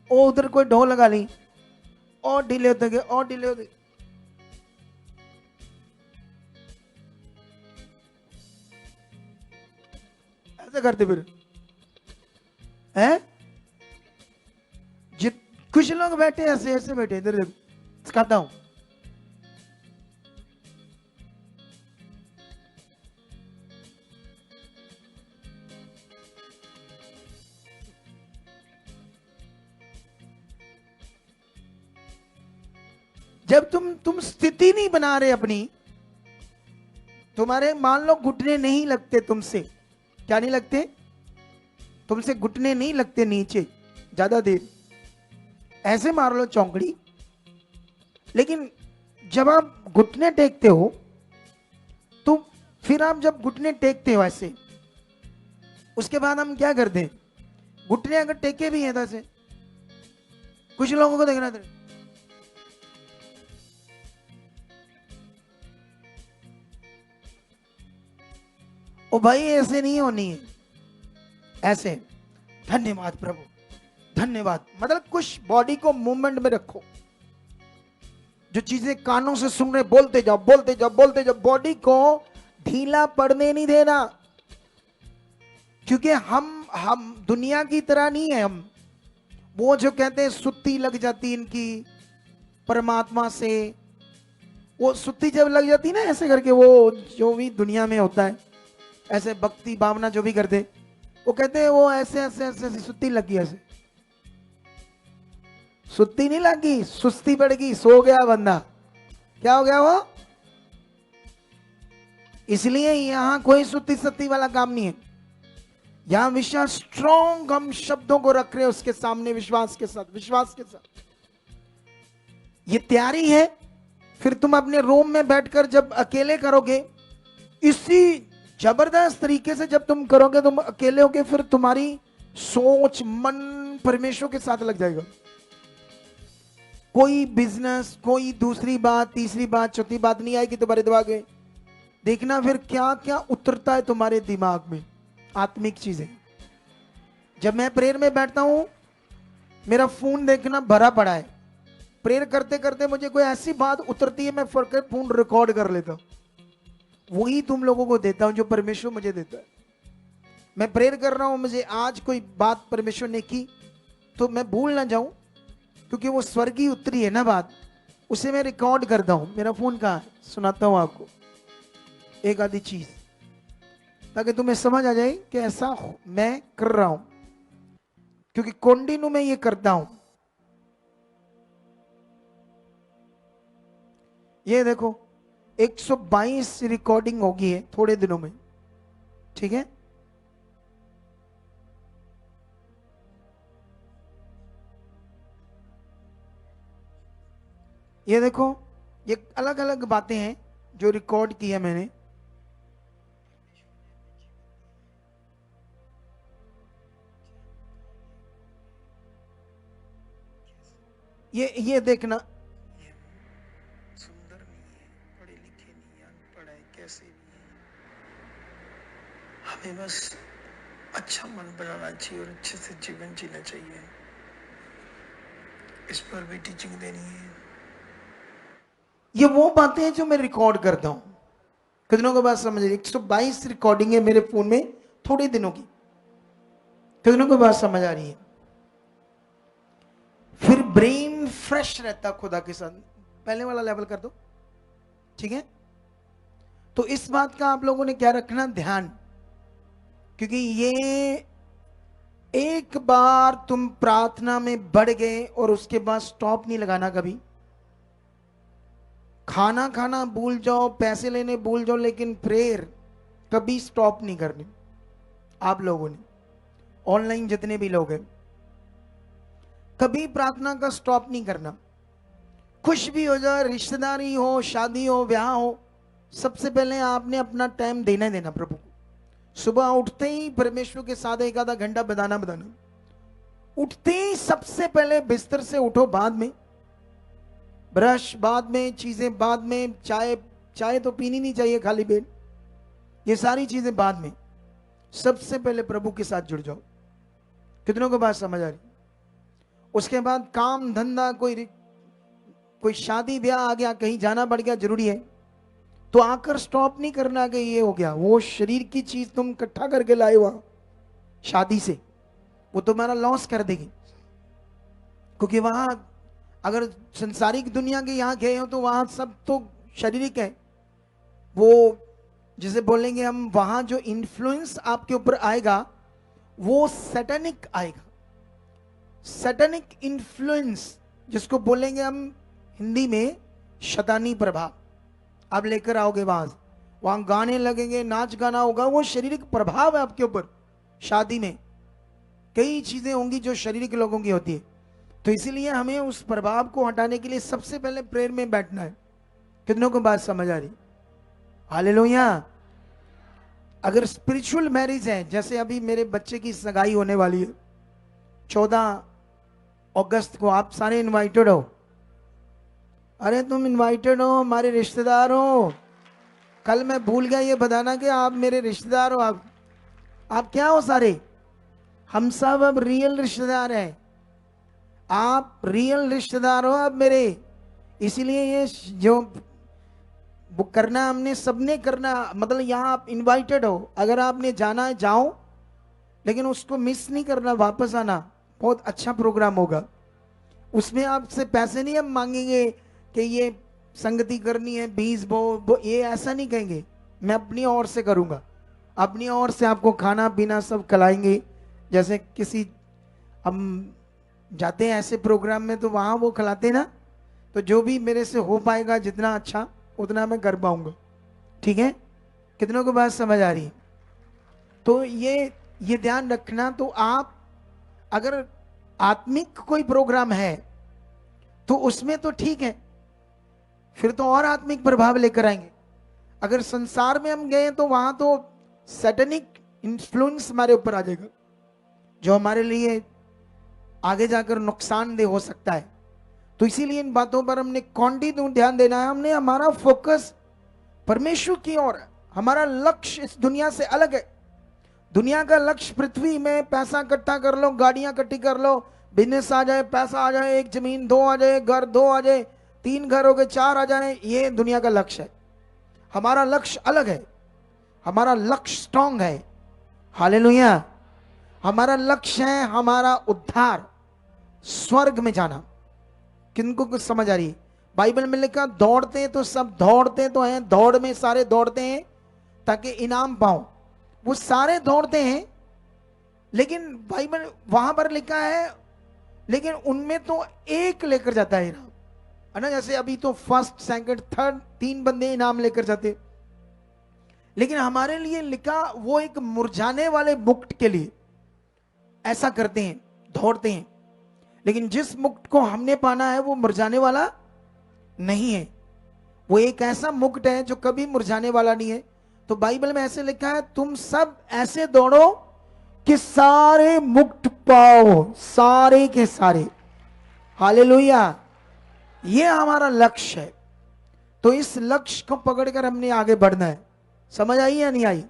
ओ उधर कोई ढोल लगा ली, और ढीले होते गए, और ढीले होते, ऐसे करते फिर हैं। कुछ लोग बैठे ऐसे ऐसे बैठे, इधर देखो, सिखाता हूं। जब तुम स्थिति नहीं बना रहे अपनी, तुम्हारे मान लो घुटने नहीं लगते तुमसे, क्या नहीं लगते? तुमसे घुटने नहीं लगते नीचे ज्यादा देर, ऐसे मार लो चौंकड़ी। लेकिन जब आप घुटने टेकते हो, तो फिर आप जब घुटने टेकते हो ऐसे, उसके बाद हम क्या करते हैं? घुटने अगर टेके भी हैं ऐसे, कुछ लोगों को देखना था, ओ भाई ऐसे नहीं होनी है, ऐसे। धन्यवाद प्रभु, धन्यवाद। मतलब कुछ बॉडी को मूवमेंट में रखो। जो चीजें कानों से सुन रहे, बोलते जाओ बोलते जाओ बोलते जाओ, बॉडी को ढीला पड़ने नहीं देना। क्योंकि हम दुनिया की तरह नहीं है। हम वो जो कहते हैं सुत्ती लग जाती इनकी परमात्मा से, वो सुत्ती जब लग जाती ना ऐसे करके, वो जो भी दुनिया में होता है ऐसे भक्ति भावना जो भी करते, वो कहते हैं वो ऐसे ऐसे ऐसे, ऐसे सुत्ती लगी ऐसे। सुस्ती नहीं लगी, सुस्ती पड़ गई, सो गया बंदा। क्या हो गया वो? इसलिए यहां कोई सुस्ती सत्ती वाला काम नहीं है। यहां विश्वास स्ट्रॉन्ग, हम शब्दों को रख रहे हैं उसके सामने विश्वास के साथ, विश्वास के साथ। ये तैयारी है। फिर तुम अपने रूम में बैठकर जब अकेले करोगे, इसी जबरदस्त तरीके से जब तुम करोगे, तुम अकेले होगे, फिर तुम्हारी सोच, मन परमेश्वर के साथ लग जाएगा। कोई बिजनेस, कोई दूसरी बात, तीसरी बात, चौथी बात नहीं आएगी तुम्हारे दिमाग में। देखना फिर क्या क्या उतरता है तुम्हारे दिमाग में, आत्मिक चीजें। जब मैं प्रेयर में बैठता हूं, मेरा फोन देखना भरा पड़ा है। प्रेयर करते करते मुझे कोई ऐसी बात उतरती है, मैं फोन रिकॉर्ड कर लेता हूं। वही तुम लोगों को देता हूं जो परमेश्वर मुझे देता है। मैं प्रेयर कर रहा हूं, मुझे आज कोई बात परमेश्वर ने की तो मैं भूल ना जाऊं, क्योंकि वो स्वर्गीय उतरी है ना बात, उसे मैं रिकॉर्ड करता हूं। मेरा फोन कहां है, सुनाता हूं आपको एक आधी चीज, ताकि तुम्हें समझ आ जाए कि ऐसा मैं कर रहा हूं, क्योंकि कंटिन्यू में ये करता हूं। ये देखो 122 रिकॉर्डिंग होगी है थोड़े दिनों में, ठीक है। ये देखो, ये अलग अलग बातें हैं जो रिकॉर्ड की है मैंने। ये देखना, सुंदर नहीं है, पढ़े लिखे नहीं है, अनपढ़ है, कैसे भी है, हमें बस अच्छा मन बनाना चाहिए और अच्छे से जीवन जीना चाहिए। इस पर भी टीचिंग देनी है। ये वो बातें हैं जो मैं रिकॉर्ड करता हूं। कितनों को बात समझ रही? 122 रिकॉर्डिंग है मेरे फोन में थोड़े दिनों की। कितनों को बात समझ आ रही है? फिर ब्रेन फ्रेश रहता खुदा के साथ। पहले वाला लेवल कर दो, ठीक है। तो इस बात का आप लोगों ने क्या रखना ध्यान, क्योंकि ये एक बार तुम प्रार्थना में बढ़ गए और उसके बाद स्टॉप नहीं लगाना कभी। खाना खाना भूल जाओ, पैसे लेने भूल जाओ, लेकिन प्रेयर कभी स्टॉप नहीं करनी। आप लोगों ने, ऑनलाइन जितने भी लोग हैं, कभी प्रार्थना का स्टॉप नहीं करना। कुछ भी हो जाए, रिश्तेदारी हो, शादी हो, ब्याह हो, सबसे पहले आपने अपना टाइम देना ही देना प्रभु को। सुबह उठते ही परमेश्वर के साथ एक आधा घंटा बताना। उठते ही सबसे पहले बिस्तर से उठो, बाद में ब्रश, बाद में चीजें, बाद में चाय तो पीनी नहीं चाहिए खाली पेट, ये सारी चीजें बाद में। सबसे पहले प्रभु के साथ जुड़ जाओ। कितनों को बात समझ आ रही? उसके बाद काम धंधा, कोई शादी ब्याह आ गया, कहीं जाना पड़ गया, जरूरी है, तो आकर स्टॉप नहीं करना कि ये हो गया। वो शरीर की चीज तुम इकट्ठा करके लाए वहां शादी से, वो तुम्हारा लॉस कर देगी। क्योंकि वहां अगर संसारिक दुनिया के यहां गए हो तो वहां सब तो शारीरिक है। वो जिसे बोलेंगे हम, वहां जो इन्फ्लुएंस आपके ऊपर आएगा वो सैटेनिक आएगा। सैटेनिक इन्फ्लुएंस जिसको बोलेंगे हम हिंदी में शैतानी प्रभाव, आप लेकर आओगे वहां गाने लगेंगे, नाच गाना होगा, वो शारीरिक प्रभाव है आपके ऊपर। शादी में कई चीजें होंगी जो शारीरिक लोगों की होती है। तो इसीलिए हमें उस प्रभाव को हटाने के लिए सबसे पहले प्रेयर में बैठना है। कितनों को बात समझ आ रही? हालेलुया। अगर स्पिरिचुअल मैरिज है, जैसे अभी मेरे बच्चे की सगाई होने वाली है 14 अगस्त को, आप सारे इनवाइटेड हो। अरे तुम इनवाइटेड हो, हमारे रिश्तेदार हो। कल मैं भूल गया ये बताना कि आप मेरे रिश्तेदार हो। आप क्या हो सारे? हम सब अब रियल रिश्तेदार हैं। आप रियल रिश्तेदार हो अब मेरे। इसीलिए ये जो वो करना हमने सबने करना, मतलब यहाँ आप इनवाइटेड हो। अगर आपने जाना है जाओ, लेकिन उसको मिस नहीं करना, वापस आना। बहुत अच्छा प्रोग्राम होगा। उसमें आपसे पैसे नहीं हम मांगेंगे कि ये संगति करनी है 20 वो ये ऐसा नहीं कहेंगे। मैं अपनी ओर से करूंगा, अपनी ओर से आपको खाना पीना सब खिलाएंगे। जैसे किसी हम जाते हैं ऐसे प्रोग्राम में तो वहां वो खिलाते ना, तो जो भी मेरे से हो पाएगा जितना अच्छा उतना मैं कर पाऊंगा। ठीक है, कितनों को बात समझ आ रही है? तो ये ध्यान रखना। तो आप अगर आत्मिक कोई प्रोग्राम है तो उसमें तो ठीक है, फिर तो और आत्मिक प्रभाव लेकर आएंगे। अगर संसार में हम गए तो वहां तो सैटेनिक इन्फ्लुएंस हमारे ऊपर आ जाएगा, जो हमारे लिए आगे जाकर नुकसानदेह हो सकता है। तो इसीलिए इन बातों पर हमने कॉन्टिन्यू ध्यान देना है। हमने हमारा फोकस परमेश्वर की ओर है। हमारा लक्ष्य इस दुनिया से अलग है। दुनिया का लक्ष्य पृथ्वी में पैसा इकट्ठा कर लो, गाड़ियां इकट्ठी कर लो, बिजनेस आ जाए, पैसा आ जाए, एक जमीन दो आ जाए, घर दो आ जाए, 3 घर हो गए 4 आ जाए, ये दुनिया का लक्ष्य है। हमारा लक्ष्य अलग है। हमारा लक्ष्य स्ट्रांग है। हालेलुया। हमारा लक्ष्य है हमारा उद्धार, स्वर्ग में जाना। किनको कुछ समझ आ रही है? बाइबल में लिखा दौड़ते हैं तो सब दौड़ते तो हैं, दौड़ में सारे दौड़ते हैं ताकि इनाम पाओ। वो सारे दौड़ते हैं, लेकिन बाइबल वहां पर लिखा है लेकिन उनमें तो एक लेकर जाता है इनाम, है ना। जैसे अभी तो फर्स्ट सेकंड थर्ड 3 बंदे इनाम लेकर जाते, लेकिन हमारे लिए लिखा वो एक मुरझाने वाले मुकुट के लिए ऐसा करते हैं, दौड़ते हैं। लेकिन जिस मुकुट को हमने पाना है वो मुरझाने वाला नहीं है। वो एक ऐसा मुकुट है जो कभी मुरझाने वाला नहीं है। तो बाइबल में ऐसे लिखा है, तुम सब ऐसे दौड़ो कि सारे मुकुट पाओ, सारे के सारे। हालेलुया। ये हमारा लक्ष्य है। तो इस लक्ष्य को पकड़कर हमने आगे बढ़ना है। समझ आई या नहीं आई?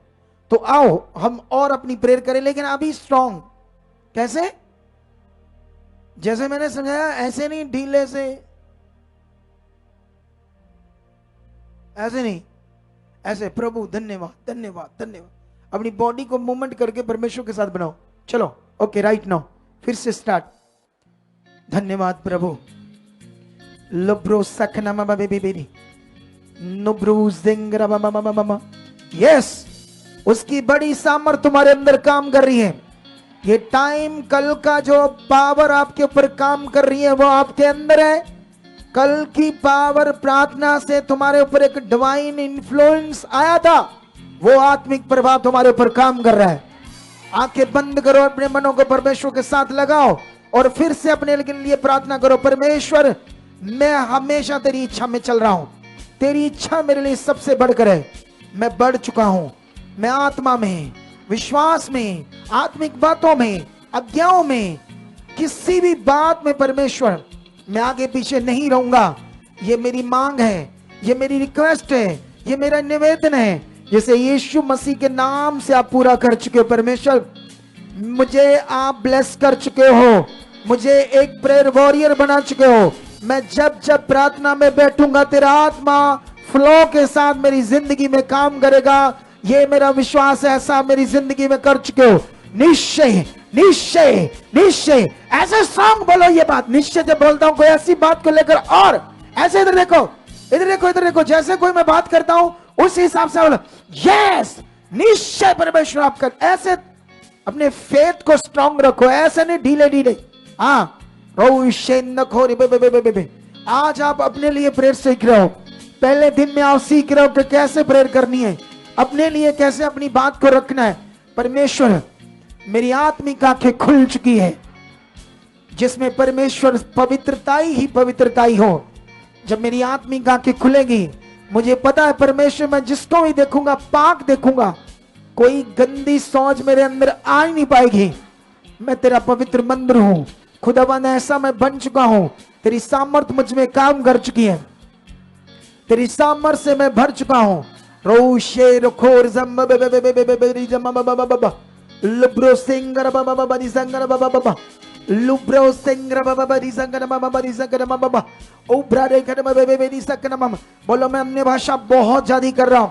तो आओ हम और अपनी प्रेयर करें, लेकिन अभी स्ट्रांग। कैसे? जैसे मैंने समझाया, ऐसे नहीं ढीले से, ऐसे नहीं, ऐसे प्रभु धन्यवाद धन्यवाद धन्यवाद। अपनी बॉडी को मूवमेंट करके परमेश्वर के साथ बनाओ। चलो ओके, राइट नाउ फिर से स्टार्ट। धन्यवाद प्रभु। लब्रो सखना मामा बेबी बेबी नुब्रू जिंगरा मामा मामा मामा। यस, उसकी बड़ी सामर्थ तुम्हारे अंदर काम कर रही है। ये टाइम, कल का जो पावर आपके ऊपर काम कर रही है वो आपके अंदर है। कल की पावर प्रार्थना से तुम्हारे ऊपर एक डिवाइन इन्फ्लुएंस आया था, वो आत्मिक प्रभाव तुम्हारे ऊपर काम कर रहा है। आंखें बंद करो, अपने मनों को परमेश्वर के साथ लगाओ और फिर से अपने लिए प्रार्थना करो। परमेश्वर, मैं हमेशा तेरी इच्छा में चल रहा हूं। तेरी इच्छा मेरे लिए सबसे बढ़कर है। मैं बढ़ चुका हूं। मैं आत्मा में, विश्वास में, आत्मिक बातों में, आज्ञाओं में, किसी भी बात में परमेश्वर मैं आगे पीछे नहीं रहूंगा। ये मेरी मांग है, ये मेरी रिक्वेस्ट है, ये मेरा निवेदन है, जिसे यीशु मसीह के नाम से आप पूरा कर चुके हो। परमेश्वर, मुझे आप ब्लेस कर चुके हो, मुझे एक प्रेयर वॉरियर बना चुके हो। मैं जब जब प्रार्थना में बैठूंगा, तेरा आत्मा फ्लो के साथ मेरी जिंदगी में काम करेगा। ये मेरा विश्वास है, ऐसा मेरी जिंदगी में कर चुके हो। निश्चय निश्चय निश्चय, ऐसे सॉन्ग बोलो ये बात। निश्चय जब बोलता हूं कोई ऐसी बात को लेकर, और ऐसे इधर देखो, इधर देखो, इधर देखो, जैसे कोई मैं बात करता हूं उस हिसाब से बोलो यस, निश्चय परमेश्वर आपका। ऐसे अपने फेथ को स्ट्रांग रखो, ऐसे नहीं ढीले ढीले। हाँ, आज आप अपने लिए प्रेयर सीख रहे हो। पहले दिन में आप सीख रहे हो कि कैसे प्रेयर करनी है, अपने लिए कैसे अपनी बात को रखना है। परमेश्वर, मेरी आत्मिक आंखें खुल चुकी है, जिसमें परमेश्वर पवित्रताई ही पवित्रताई हो। जब मेरी आत्मिक आंखें खुलेगी, मुझे पता है परमेश्वर, मैं जिसको भी देखूंगा पाक देखूंगा। कोई गंदी सोच मेरे अंदर आ ही नहीं पाएगी। मैं तेरा पवित्र मंदिर हूं। खुदावंद, ऐसा मैं बन चुका हूं। तेरी सामर्थ मुझ में काम कर चुकी है। तेरी सामर्थ से मैं भर चुका हूं। रोशे रखोर लुब्रो सिंगर बाबा बाबा दिसंगर बाबा बाबा लुब्रो सिंगर बाबा बाबा दिसंगर बाबा बाबा दिसंगर बाबा बाबा उब्रा रे कर बाबा बेबी दिसंगर मामा। बोलो, मैं अन्य भाषा बहुत ज्यादा कर रहा हूं।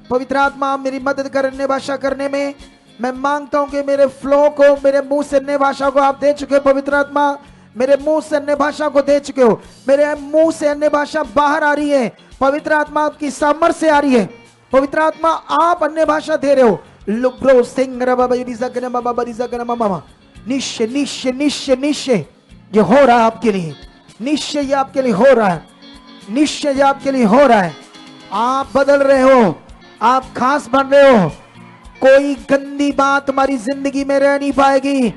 पवित्र आत्मा मेरी मदद कर अन्य भाषा करने में। मैं मांगता हूं कि मेरे फ्लो को, मेरे मुंह से अन्य भाषा को आप दे चुके हो। पवित्र आत्मा, मेरे मुंह से अन्य भाषा को दे चुके हो। मेरे मुंह से अन्य भाषा बाहर आ रही है। पवित्र आत्मा आपकी सामर्थ से आ रही है। पवित्र आत्मा, आप अन्य भाषा दे रहे हो। लुब्रो सिंगर बाबा दिसंगर बाबा बाबा दिसंगर मामा। निश्चय निश्चय निश्चय निश्चय ये हो रहा है आपके लिए, निश्चय ये आपके लिए हो रहा है, निश्चय ये आपके लिए हो रहा है। आप बदल रहे हो, आप खास बन रहे हो। कोई गंदी बात तुम्हारी जिंदगी में रह नहीं पाएगी,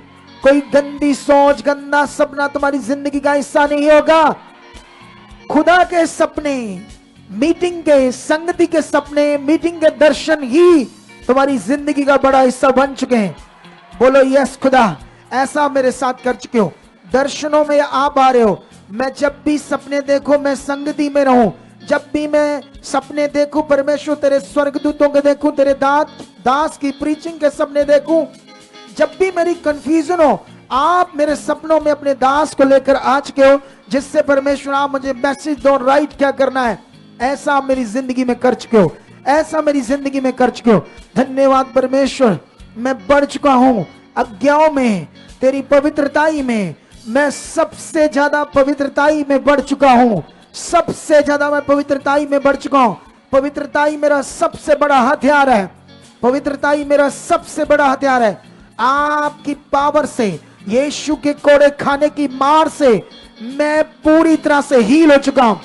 कोई गंदी सोच, गंदा सपना तुम्हारी जिंदगी का हिस्सा नहीं होगा। खुदा के सपने, मीटिंग के, संगति के सपने, मीटिंग के दर्शन ही तुम्हारी जिंदगी का बड़ा हिस्सा बन चुके हैं। बोलो यस खुदा, ऐसा मेरे साथ कर चुके हो। दर्शनों में आप आ रहे हो। मैं जब भी सपने देखूं मैं संगति में रहूं, जब भी मैं सपने देखूं परमेश्वर तेरे स्वर्गदूतों के देखूं, तेरे दास की प्रीचिंग के सपने देखूं, जब भी मेरी कंफ्यूजन हो आप मेरे सपनों में अपने दास को लेकर आ चुके हो, जिससे परमेश्वर आप मुझे मैसेज दो, राइट क्या करना है। ऐसा आप मेरी जिंदगी में कर चुके हो, ऐसा मेरी जिंदगी में कर चुके हो। धन्यवाद परमेश्वर, मैं बढ़ चुका हूं अज्ञाओं में, तेरी पवित्रताई में। मैं सबसे ज्यादा पवित्रताई में बढ़ चुका हूं, सबसे ज्यादा मैं पवित्रताई में बढ़ चुका हूं। पवित्रताई मेरा सबसे बड़ा हथियार है, पवित्रताई मेरा सबसे बड़ा हथियार है। आपकी पावर से, यीशु के कोड़े खाने की मार से मैं पूरी तरह से हील हो चुका हूं।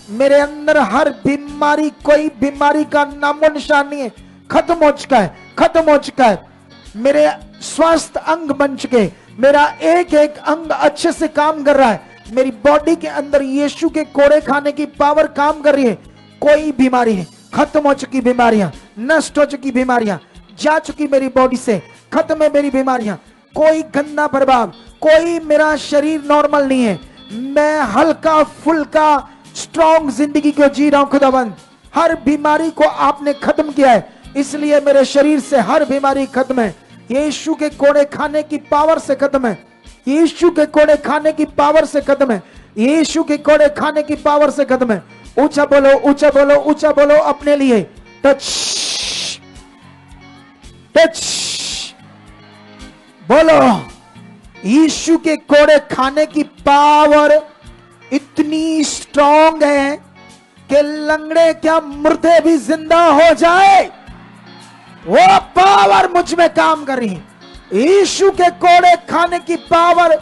मेरे अंदर हर बीमारी, कोई बीमारी का नामो निशान नहीं है, खत्म हो चुका है, खत्म हो चुका है। मेरे स्वस्थ अंग बन चुके, मेरा एक एक अंग अच्छे से काम कर रहा है। मेरी बॉडी के अंदर यीशु के कोड़े खाने की पावर काम कर रही है। कोई बीमारी नहीं, खत्म हो चुकी बीमारियां, नष्ट हो चुकी बीमारियां, जा चुकी मेरी बॉडी से, खत्म है मेरी बीमारियां। कोई गंदा प्रभाव, कोई मेरा शरीर नॉर्मल नहीं है। मैं हल्का फुल्का स्ट्रॉन्ग जिंदगी को जी रहा हूं खुदाबंद। हर बीमारी को आपने खत्म किया है, इसलिए मेरे शरीर से हर बीमारी खत्म है। यीशु के कोड़े खाने की पावर से खत्म है, यीशु के कोड़े खाने की पावर से खत्म है, यीशु के कोड़े खाने की पावर से खत्म है। ऊंचा बोलो, ऊंचा बोलो, ऊंचा बोलो अपने लिए। टच टच बोलो। यीशु के कोड़े खाने की पावर इतनी स्ट्रॉन्ग है कि लंगड़े क्या मुर्दे भी जिंदा हो जाए, वो पावर मुझ में काम कर रही है। यीशु के कोड़े खाने की पावर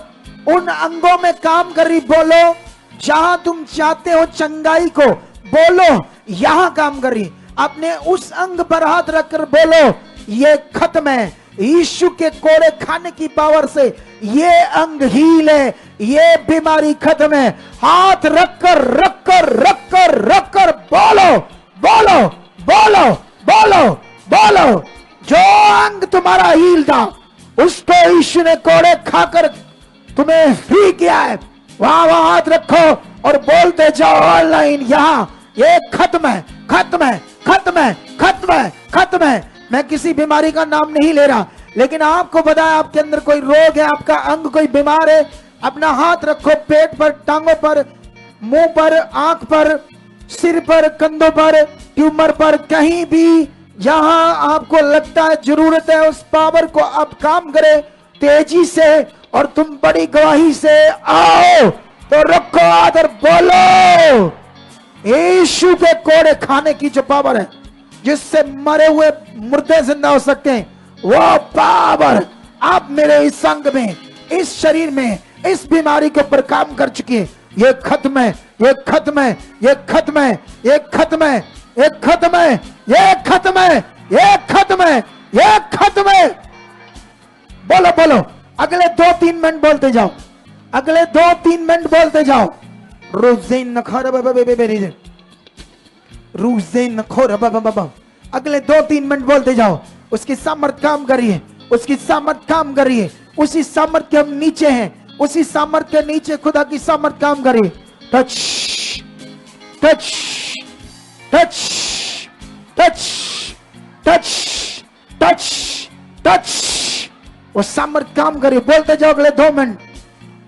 उन अंगों में काम कर रही। बोलो, जहां तुम चाहते हो चंगाई को, बोलो यहां काम कर रही। अपने उस अंग पर हाथ रखकर बोलो, ये खत्म है। यीशु के कोड़े खाने की पावर से ये अंग हील है, ये बीमारी खत्म है। हाथ रखकर रखकर रखकर रखकर बोलो बोलो बोलो बोलो बोलो। जो अंग तुम्हारा हील था उसको यीशु ने कोड़े खाकर तुम्हें फ्री किया है। वहां हाथ रखो और बोलते जाओ ऑनलाइन, यहां ये खत्म है, खत्म है, खत्म है, खत्म है, खत्म है। मैं किसी बीमारी का नाम नहीं ले रहा, लेकिन आपको पता है आपके अंदर कोई रोग है, आपका अंग कोई बीमार है, अपना हाथ रखो पेट पर, टांगों पर, मुंह पर, आंख पर, सिर पर, कंधों पर, ट्यूमर पर, कहीं भी जहां आपको लगता है जरूरत है, उस पावर को आप काम करे तेजी से और तुम बड़ी गवाही से आओ। तो रखो हाथ और बोलो, यीशु के कोड़े खाने की जो पावर है जिससे मरे हुए मुर्दे जिंदा हो सकते हैं, वो पावर आप मेरे इस अंग में, इस शरीर में, इस बीमारी के ऊपर काम कर चुकी है। ये खत्म है, ये खत्म है, ये खत्म है, ये खत्म है, ये खत्म है, ये खत्म है, ये खत्म है, ये खत्म है। बोलो बोलो, अगले 2-3 मिनट बोलते जाओ, अगले 2-3 मिनट बोलते जाओ। रोज़ेन नखोर रोज़ेन नखोर अगले 2-3 मिनट बोलते जाओ। उसकी सामर्थ काम कर रही है, उसकी सामर्थ काम कर रही है। उसी सामर्थ के हम नीचे हैं, उसी सामर्थ के नीचे खुदा की सामर्थ काम कर रही है। Touch touch touch touch touch touch touch, वो सामर्थ काम कर रही है। बोलते जाओ, अगले 2 मिनट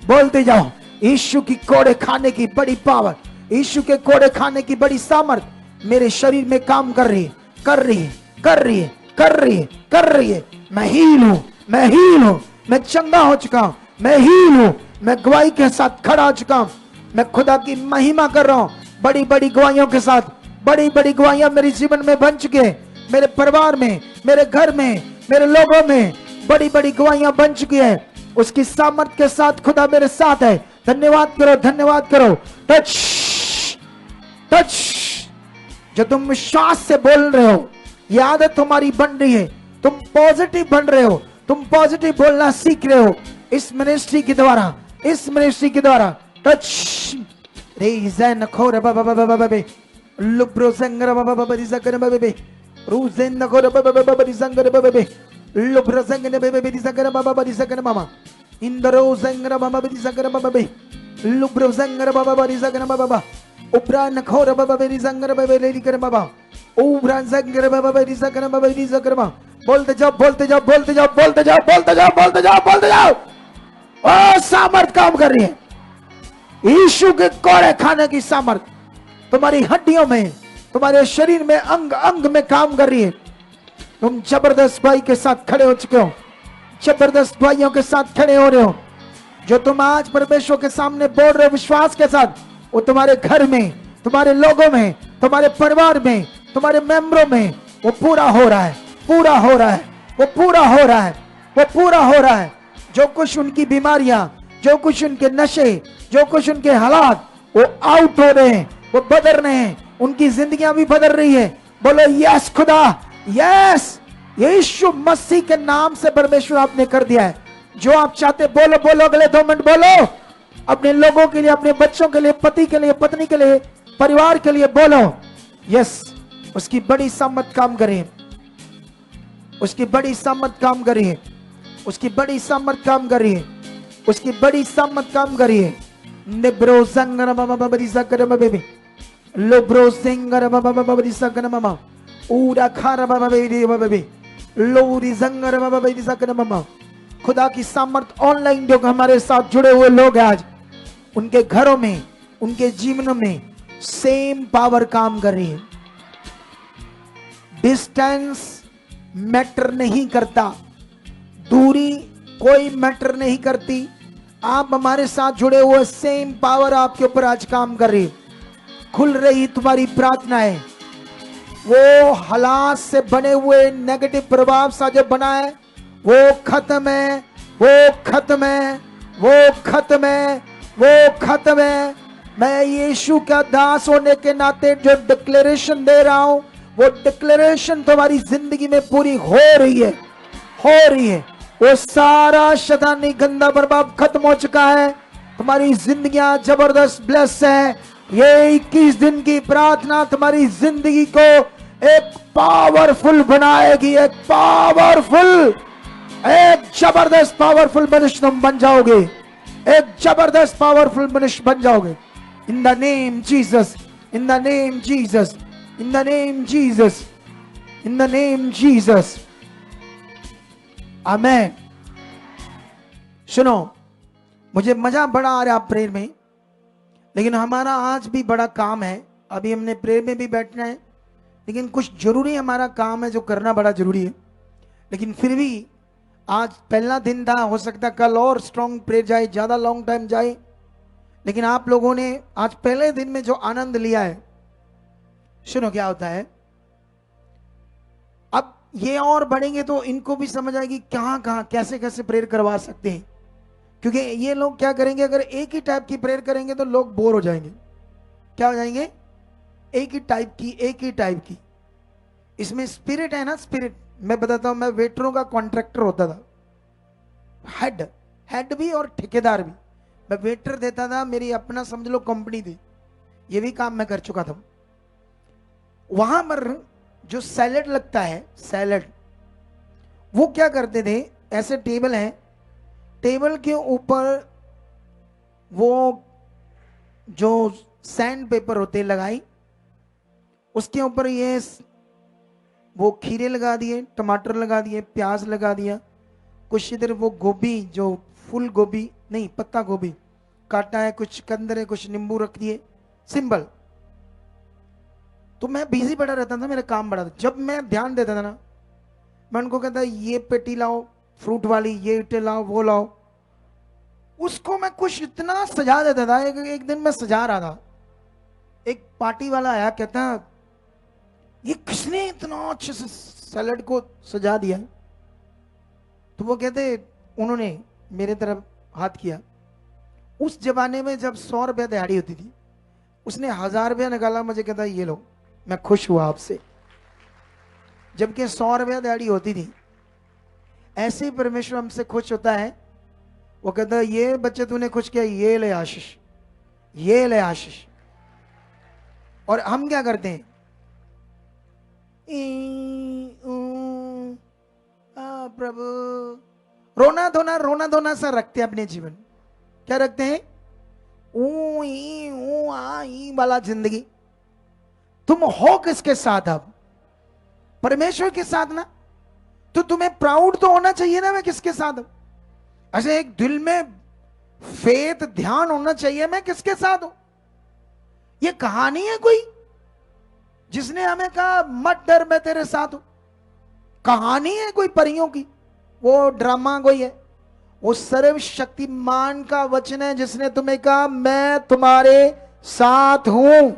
बोलते जाओ। यीशु की कोड़े खाने की बड़ी पावर, यीशु के कोड़े खाने की बड़ी सामर्थ मेरे शरीर में काम कर रही है, कर रही है, कर रही है, कर रही है, कर रही है। मैं हील हूं, मैं हील हूं, मैं चंगा हो चुका हूं, मैं हील हूं, मैं गवाही के साथ खड़ा हो चुका हूं। मैं खुदा की महिमा कर रहा हूं, बड़ी बड़ी गवाहियों के साथ। बड़ी बड़ी गवाहियां मेरे जीवन में बन चुकी है, मेरे परिवार में, मेरे घर में, मेरे लोगों में बड़ी बड़ी गवाहियां बन चुकी है। उसकी सामर्थ के साथ खुदा मेरे साथ है, धन्यवाद करो, धन्यवाद करो। Touch touch. जो तुम विश्वास से बोल रहे हो, ये आदत तुम्हारी बन रही है, तुम पॉजिटिव बन रहे हो, तुम पॉजिटिव बोलना सीख रहे हो इस मिनिस्ट्री के द्वारा, इस मिनिस्ट्री के द्वारा। टच रेज़न खोर बाबा बाबा बाबा लुब्रो संगर बाबा बाबा रिज़कर बाबा रूज़न खोर बाबा बाबा रिज़कर बाबा लुब्रो संगर बाबा रिज़कर बाबा रिज़कर मामा इंदरो संगर बाबा रिज़कर बाबा लुब्रो संगर बाबा रिज़कर बाबा उब्रान खोर बाबा रिज़कर बाबा लेकर बाबा उब्रान संगर बाबा रिज़कर बाबा रिज़कर मामा। बोलते जाओ, बोलते जाओ, बोलते जाओ, बोलते जाओ, बोलते जाओ, बोलते जाओ, बोलते जाओ। ओ सामर्थ काम कर रही है, यीशु के कोड़े खाने की सामर्थ तुम्हारी हड्डियों में, तुम्हारे शरीर में, अंग अंग में काम कर रही है। तुम जबरदस्त भाई के साथ खड़े हो चुके हो, जबरदस्त भाइयों के साथ खड़े हो रहे हो। जो तुम आज परमेश्वर के सामने बोल रहे हो विश्वास के साथ, वो तुम्हारे घर में, तुम्हारे लोगों में, तुम्हारे परिवार में, तुम्हारे मेंबरों में वो पूरा हो रहा है, पूरा हो रहा है, वो पूरा हो रहा है, वो पूरा हो रहा है। जो कुछ उनकी बीमारियां, जो कुछ उनके नशे, जो कुछ उनके हालात, वो आउट हो रहे हैं, वो बदल रहे हैं, उनकी जिंदगियां भी बदल रही है। बोलो यस खुदा, यस। यीशु मसीह के नाम से परमेश्वर आपने कर दिया है। जो आप चाहते बोलो, बोलो, अगले 2 मिनट बोलो, अपने लोगों के लिए, अपने बच्चों के लिए, पति के लिए, पत्नी के लिए, परिवार के लिए बोलो यस। उसकी बड़ी सामर्थ काम करे, उसकी बड़ी सामर्थ काम करिए, उसकी बड़ी सामर्थ काम करिए, उसकी बड़ी सामर्थ काम करिए। निब्रो संगर बाबा बाबा रिज़कर बाबा लोब्रो सिंगर बाबा बाबा रिज़कर मामा उरा खारा बाबा बेबी बाबा बेबी लोरी संगर बाबा बेबी रिज़कर मामा। खुदा की सामर्थ ऑनलाइन जो हमारे साथ जुड़े हुए लोग हैं आज, उनके घरों में, उनके जीवनों में सेम पावर काम कर रही है। डिस्टेंस मैटर नहीं करता, दूरी कोई मैटर नहीं करती। आप हमारे साथ जुड़े हुए, सेम पावर आपके ऊपर आज काम कर रही है। खुल रही तुम्हारी प्रार्थनाएं, वो हालात से बने हुए नेगेटिव प्रभाव सा जो बना है वो खत्म है, वो खत्म है, वो खत्म है, वो खत्म है। मैं यीशु का दास होने के नाते जो डिक्लेरेशन दे रहा हूं, वो डिक्लेरेशन तुम्हारी जिंदगी में पूरी हो रही है, हो रही है। वो सारा शैतानी गंदा प्रभाव खत्म हो चुका है। तुम्हारी जिंदगियां जबरदस्त ब्लेस है। ये 21 दिन की प्रार्थना तुम्हारी जिंदगी को एक पावरफुल बनाएगी, एक पावरफुल, एक जबरदस्त पावरफुल मनुष्य तुम बन जाओगे, एक जबरदस्त पावरफुल मनुष्य बन जाओगे। In the name Jesus, in the name Jesus, in the name Jesus, in the name Jesus, amen. सुनो, मुझे मजा बड़ा आ रहा है प्रेयर में, लेकिन हमारा आज भी बड़ा काम है। अभी हमने प्रेयर में भी बैठना है, लेकिन कुछ जरूरी हमारा काम है जो करना बड़ा जरूरी है। लेकिन फिर भी आज पहला दिन था, हो सकता कल और स्ट्रॉन्ग प्रेयर जाए, ज्यादा लॉन्ग टाइम जाए। लेकिन आप लोगों ने आज पहले दिन में जो आनंद लिया है, सुनो क्या होता है। अब ये और बढ़ेंगे तो इनको भी समझ आएगी कहां कहां कैसे कैसे प्रेयर करवा सकते हैं। क्योंकि ये लोग क्या करेंगे, अगर एक ही टाइप की प्रेयर करेंगे तो लोग बोर हो जाएंगे। क्या हो जाएंगे? एक ही टाइप की, एक ही टाइप की। इसमें स्पिरिट है ना, स्पिरिट। मैं बताता हूं, मैं वेटरों का कॉन्ट्रैक्टर होता था, हेड भी और ठेकेदार भी। मैं वेटर देता था, मेरी अपना समझ लो कंपनी थी, ये भी काम मैं कर चुका था। वहां पर जो सैलेड लगता है, सैलेड, वो क्या करते थे, ऐसे टेबल है, टेबल के ऊपर वो जो सैंड पेपर होते लगाई, उसके ऊपर ये वो खीरे लगा दिए, टमाटर लगा दिए, प्याज लगा दिया, कुछ इधर वो गोभी, जो फूल गोभी नहीं, पत्ता गोभी काटा है, कुछ चुकंदर है, कुछ नींबू रख दिए, सिंपल। तो मैं बिजी बड़ा रहता था, मेरा काम बड़ा था। जब मैं ध्यान देता था ना, मैं उनको कहता ये पेटी लाओ फ्रूट वाली, ये इटे लाओ, वो लाओ, उसको मैं कुछ इतना सजा देता था। एक दिन मैं सजा रहा था, एक पार्टी वाला आया, कहता ये किसने इतना अच्छे से सैलेड को सजा दिया। तो वो कहते, उन्होंने मेरे तरफ हाथ किया, उस जमाने में जब 100 रुपया दिहाड़ी होती थी, उसने 1000 रुपया निकाला, मुझे कहता ये लो, मैं खुश हुआ आपसे। जबकि 100 रुपया दिहाड़ी होती थी। ऐसे ही परमेश्वर हमसे खुश होता है। वो कहता है ये बच्चे तूने खुश किया, ये ले आशीष, ये ले आशीष। और हम क्या करते हैं? प्रभु, रोना धोना सा रखते हैं अपने जीवन। क्या रखते हैं? ऊ ई वाला जिंदगी। तुम हो किसके साथ? अब परमेश्वर के साथ ना, तो तुम्हें प्राउड तो होना चाहिए ना, मैं किसके साथ हूं। अच्छा, एक दिल में फेथ, ध्यान होना चाहिए मैं किसके साथ हूं। ये कहानी है कोई जिसने हमें कहा मत डर मैं तेरे साथ हूं? कहानी है कोई परियों की? वो ड्रामा कोई है? वो सर्वशक्तिमान का वचन है जिसने तुम्हें कहा मैं तुम्हारे साथ हूं।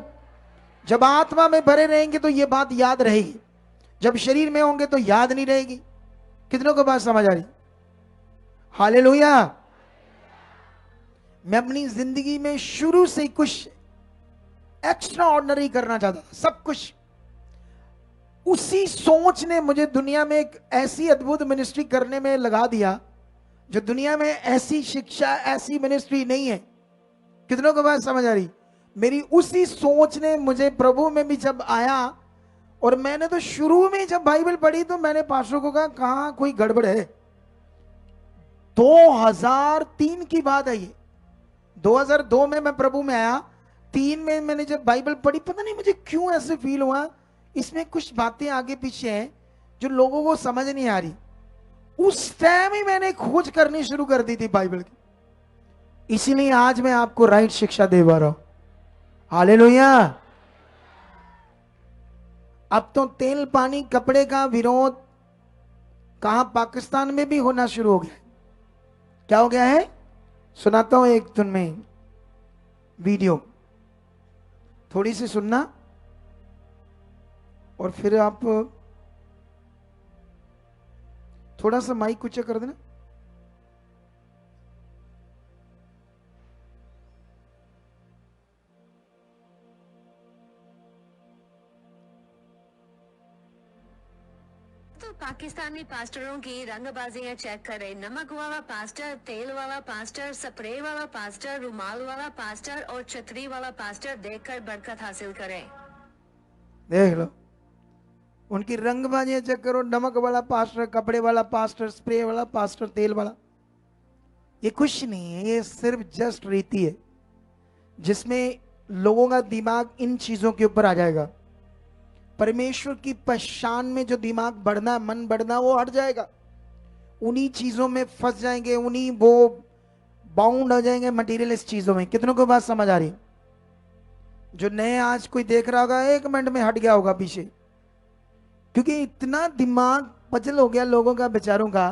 जब आत्मा में भरे रहेंगे तो ये बात याद रहेगी, जब शरीर में होंगे तो याद नहीं रहेगी। कितनों को बात समझ आ रही? हालेलुया। मैं अपनी जिंदगी में शुरू से कुछ एक्स्ट्रा ऑर्डिनरी करना चाहता था, सब कुछ। उसी सोच ने मुझे दुनिया में एक ऐसी अद्भुत मिनिस्ट्री करने में लगा दिया, जो दुनिया में ऐसी शिक्षा, ऐसी मिनिस्ट्री नहीं है। कितनों को बात समझ आ रही? मेरी उसी सोच ने मुझे प्रभु में भी जब आया, और मैंने तो शुरू में जब बाइबल पढ़ी तो मैंने पास्टर को कहा कहां कोई गड़बड़ है। 2003 की बात है ये। 2002 में मैं प्रभु में आया, 3 में मैंने जब बाइबल पढ़ी, पता नहीं मुझे क्यों ऐसे फील हुआ इसमें कुछ बातें आगे पीछे हैं जो लोगों को समझ नहीं आ रही। उस टाइम ही मैंने खोज करनी शुरू कर दी थी बाइबल की। इसीलिए आज मैं आपको राइट शिक्षा दे पा रहा हूं। हालेलुया। अब तो तेल पानी कपड़े का विरोध कहां, पाकिस्तान में भी होना शुरू हो गया। क्या हो गया है? सुनाता हूं एक दिन में वीडियो, थोड़ी सी सुनना और फिर आप थोड़ा सा माइक ऊंचा कर देना। तो पाकिस्तानी पास्टरों की रंगबाजियां चेक करें। नमक वाला पास्टर, तेल वाला पास्टर, स्प्रे वाला पास्टर, रुमाल वाला पास्टर और छतरी वाला पास्टर देखकर बरकत हासिल करें। देख लो, उनकी रंगबाजियां चेक करो। नमक वाला पास्टर, कपड़े वाला पास्टर, स्प्रे वाला पास्टर, तेल वाला। ये कुछ नहीं है, ये सिर्फ जस्ट रीति है जिसमें लोगों का दिमाग इन चीजों के ऊपर आ जाएगा। परमेश्वर की पहचान में जो दिमाग बढ़ना, मन बढ़ना, वो हट जाएगा। उन्हीं चीजों में फंस जाएंगे, उन्हीं वो बाउंड हो जाएंगे मटीरियलिस्ट चीजों में। कितनों को बात समझ आ रही? जो नए आज कोई देख रहा होगा 1 मिनट में हट गया होगा पीछे, क्योंकि इतना दिमाग पजल हो गया लोगों का, बेचारों का,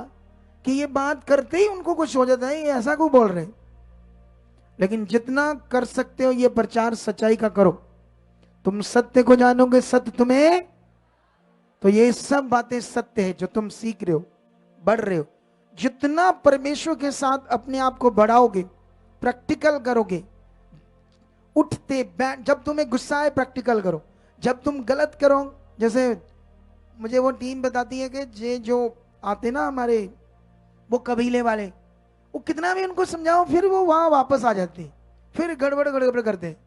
कि ये बात करते ही उनको कुछ हो जाता है, ये ऐसा क्यों बोल रहे। लेकिन जितना कर सकते हो ये प्रचार सच्चाई का करो। तुम सत्य को जानोगे, सत्य तुम्हें, तो ये सब बातें सत्य है जो तुम सीख रहे हो, बढ़ रहे हो। जितना परमेश्वर के साथ अपने आप को बढ़ाओगे, प्रैक्टिकल करोगे, उठते बैठ, जब तुम्हें गुस्सा आए प्रैक्टिकल करो, जब तुम गलत करो। जैसे मुझे वो टीम बताती है कि ये जो आते ना हमारे वो कबीले वाले, वो कितना भी उनको समझाओ फिर वो वहां वापस आ जाते हैं, फिर गड़बड़ गड़बड़ करते हैं।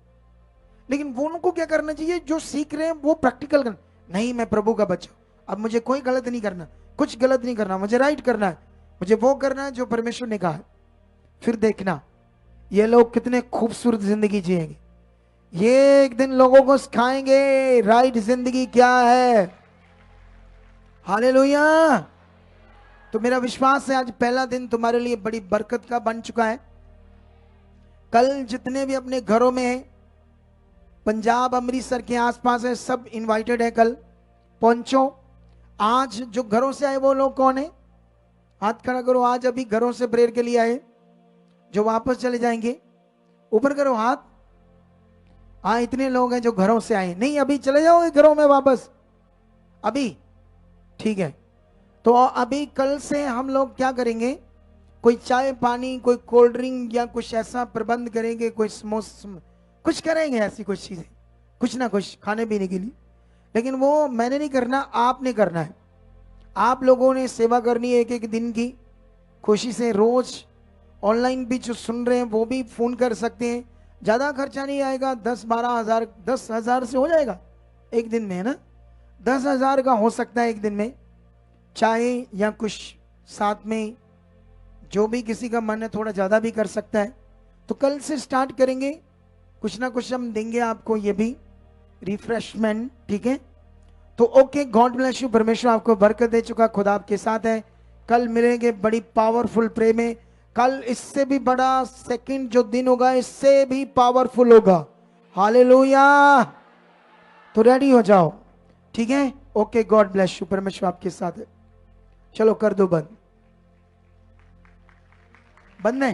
लेकिन वो उनको क्या करना चाहिए, जो सीख रहे हैं वो प्रैक्टिकल करना। नहीं, मैं प्रभु का बच्चा, अब मुझे कोई गलत नहीं करना, कुछ गलत नहीं करना, मुझे राइट करना है, मुझे वो करना है जो परमेश्वर ने कहा है। फिर देखना ये लोग कितने खूबसूरत जिंदगी जिएंगे। ये एक दिन लोगों को सिखाएंगे राइट जिंदगी क्या है। हालेलुया। तो मेरा विश्वास है आज पहला दिन तुम्हारे लिए बड़ी बरकत का बन चुका है। कल जितने भी अपने घरों में हैं, पंजाब अमृतसर के आसपास है, सब इनवाइटेड है, कल पहुंचो। आज जो घरों से आए वो लोग कौन है? हाथ खड़ा करो। आज अभी घरों से प्रेयर के लिए आए, जो वापस चले जाएंगे ऊपर करो हाथ। हाँ, इतने लोग हैं जो घरों से आए। नहीं, अभी चले जाओगे घरों में वापस? अभी ठीक है। तो अभी कल से हम लोग क्या करेंगे, कोई चाय पानी, कोई कोल्ड ड्रिंक या कुछ ऐसा प्रबंध करेंगे, कोई समोसा, कुछ करेंगे, ऐसी कुछ चीजें, कुछ ना कुछ खाने पीने के लिए। लेकिन वो मैंने नहीं करना, आपने करना है। आप लोगों ने सेवा करनी है एक एक दिन की, खुशी से। रोज ऑनलाइन भी जो सुन रहे हैं वो भी फोन कर सकते हैं, ज्यादा खर्चा नहीं आएगा, 10-12 हजार, 10,000 से हो जाएगा एक दिन में, है ना। 10,000 का हो सकता है एक दिन में, चाय या कुछ साथ में, जो भी किसी का मन है थोड़ा ज्यादा भी कर सकता है। तो कल से स्टार्ट करेंगे, कुछ ना कुछ हम देंगे आपको, ये भी रिफ्रेशमेंट, ठीक है। तो ओके, गॉड ब्लेस यू, परमेश्वर आपको बरकत दे चुका, खुदा आपके साथ है। कल मिलेंगे बड़ी पावरफुल प्रे में। कल इससे भी बड़ा सेकंड जो दिन होगा, इससे भी पावरफुल होगा। हालेलुया। तो रेडी हो जाओ, ठीक है। ओके, गॉड ब्लेस यू, परमेश्वर आपके साथ है। चलो कर दो बंद, बंद है।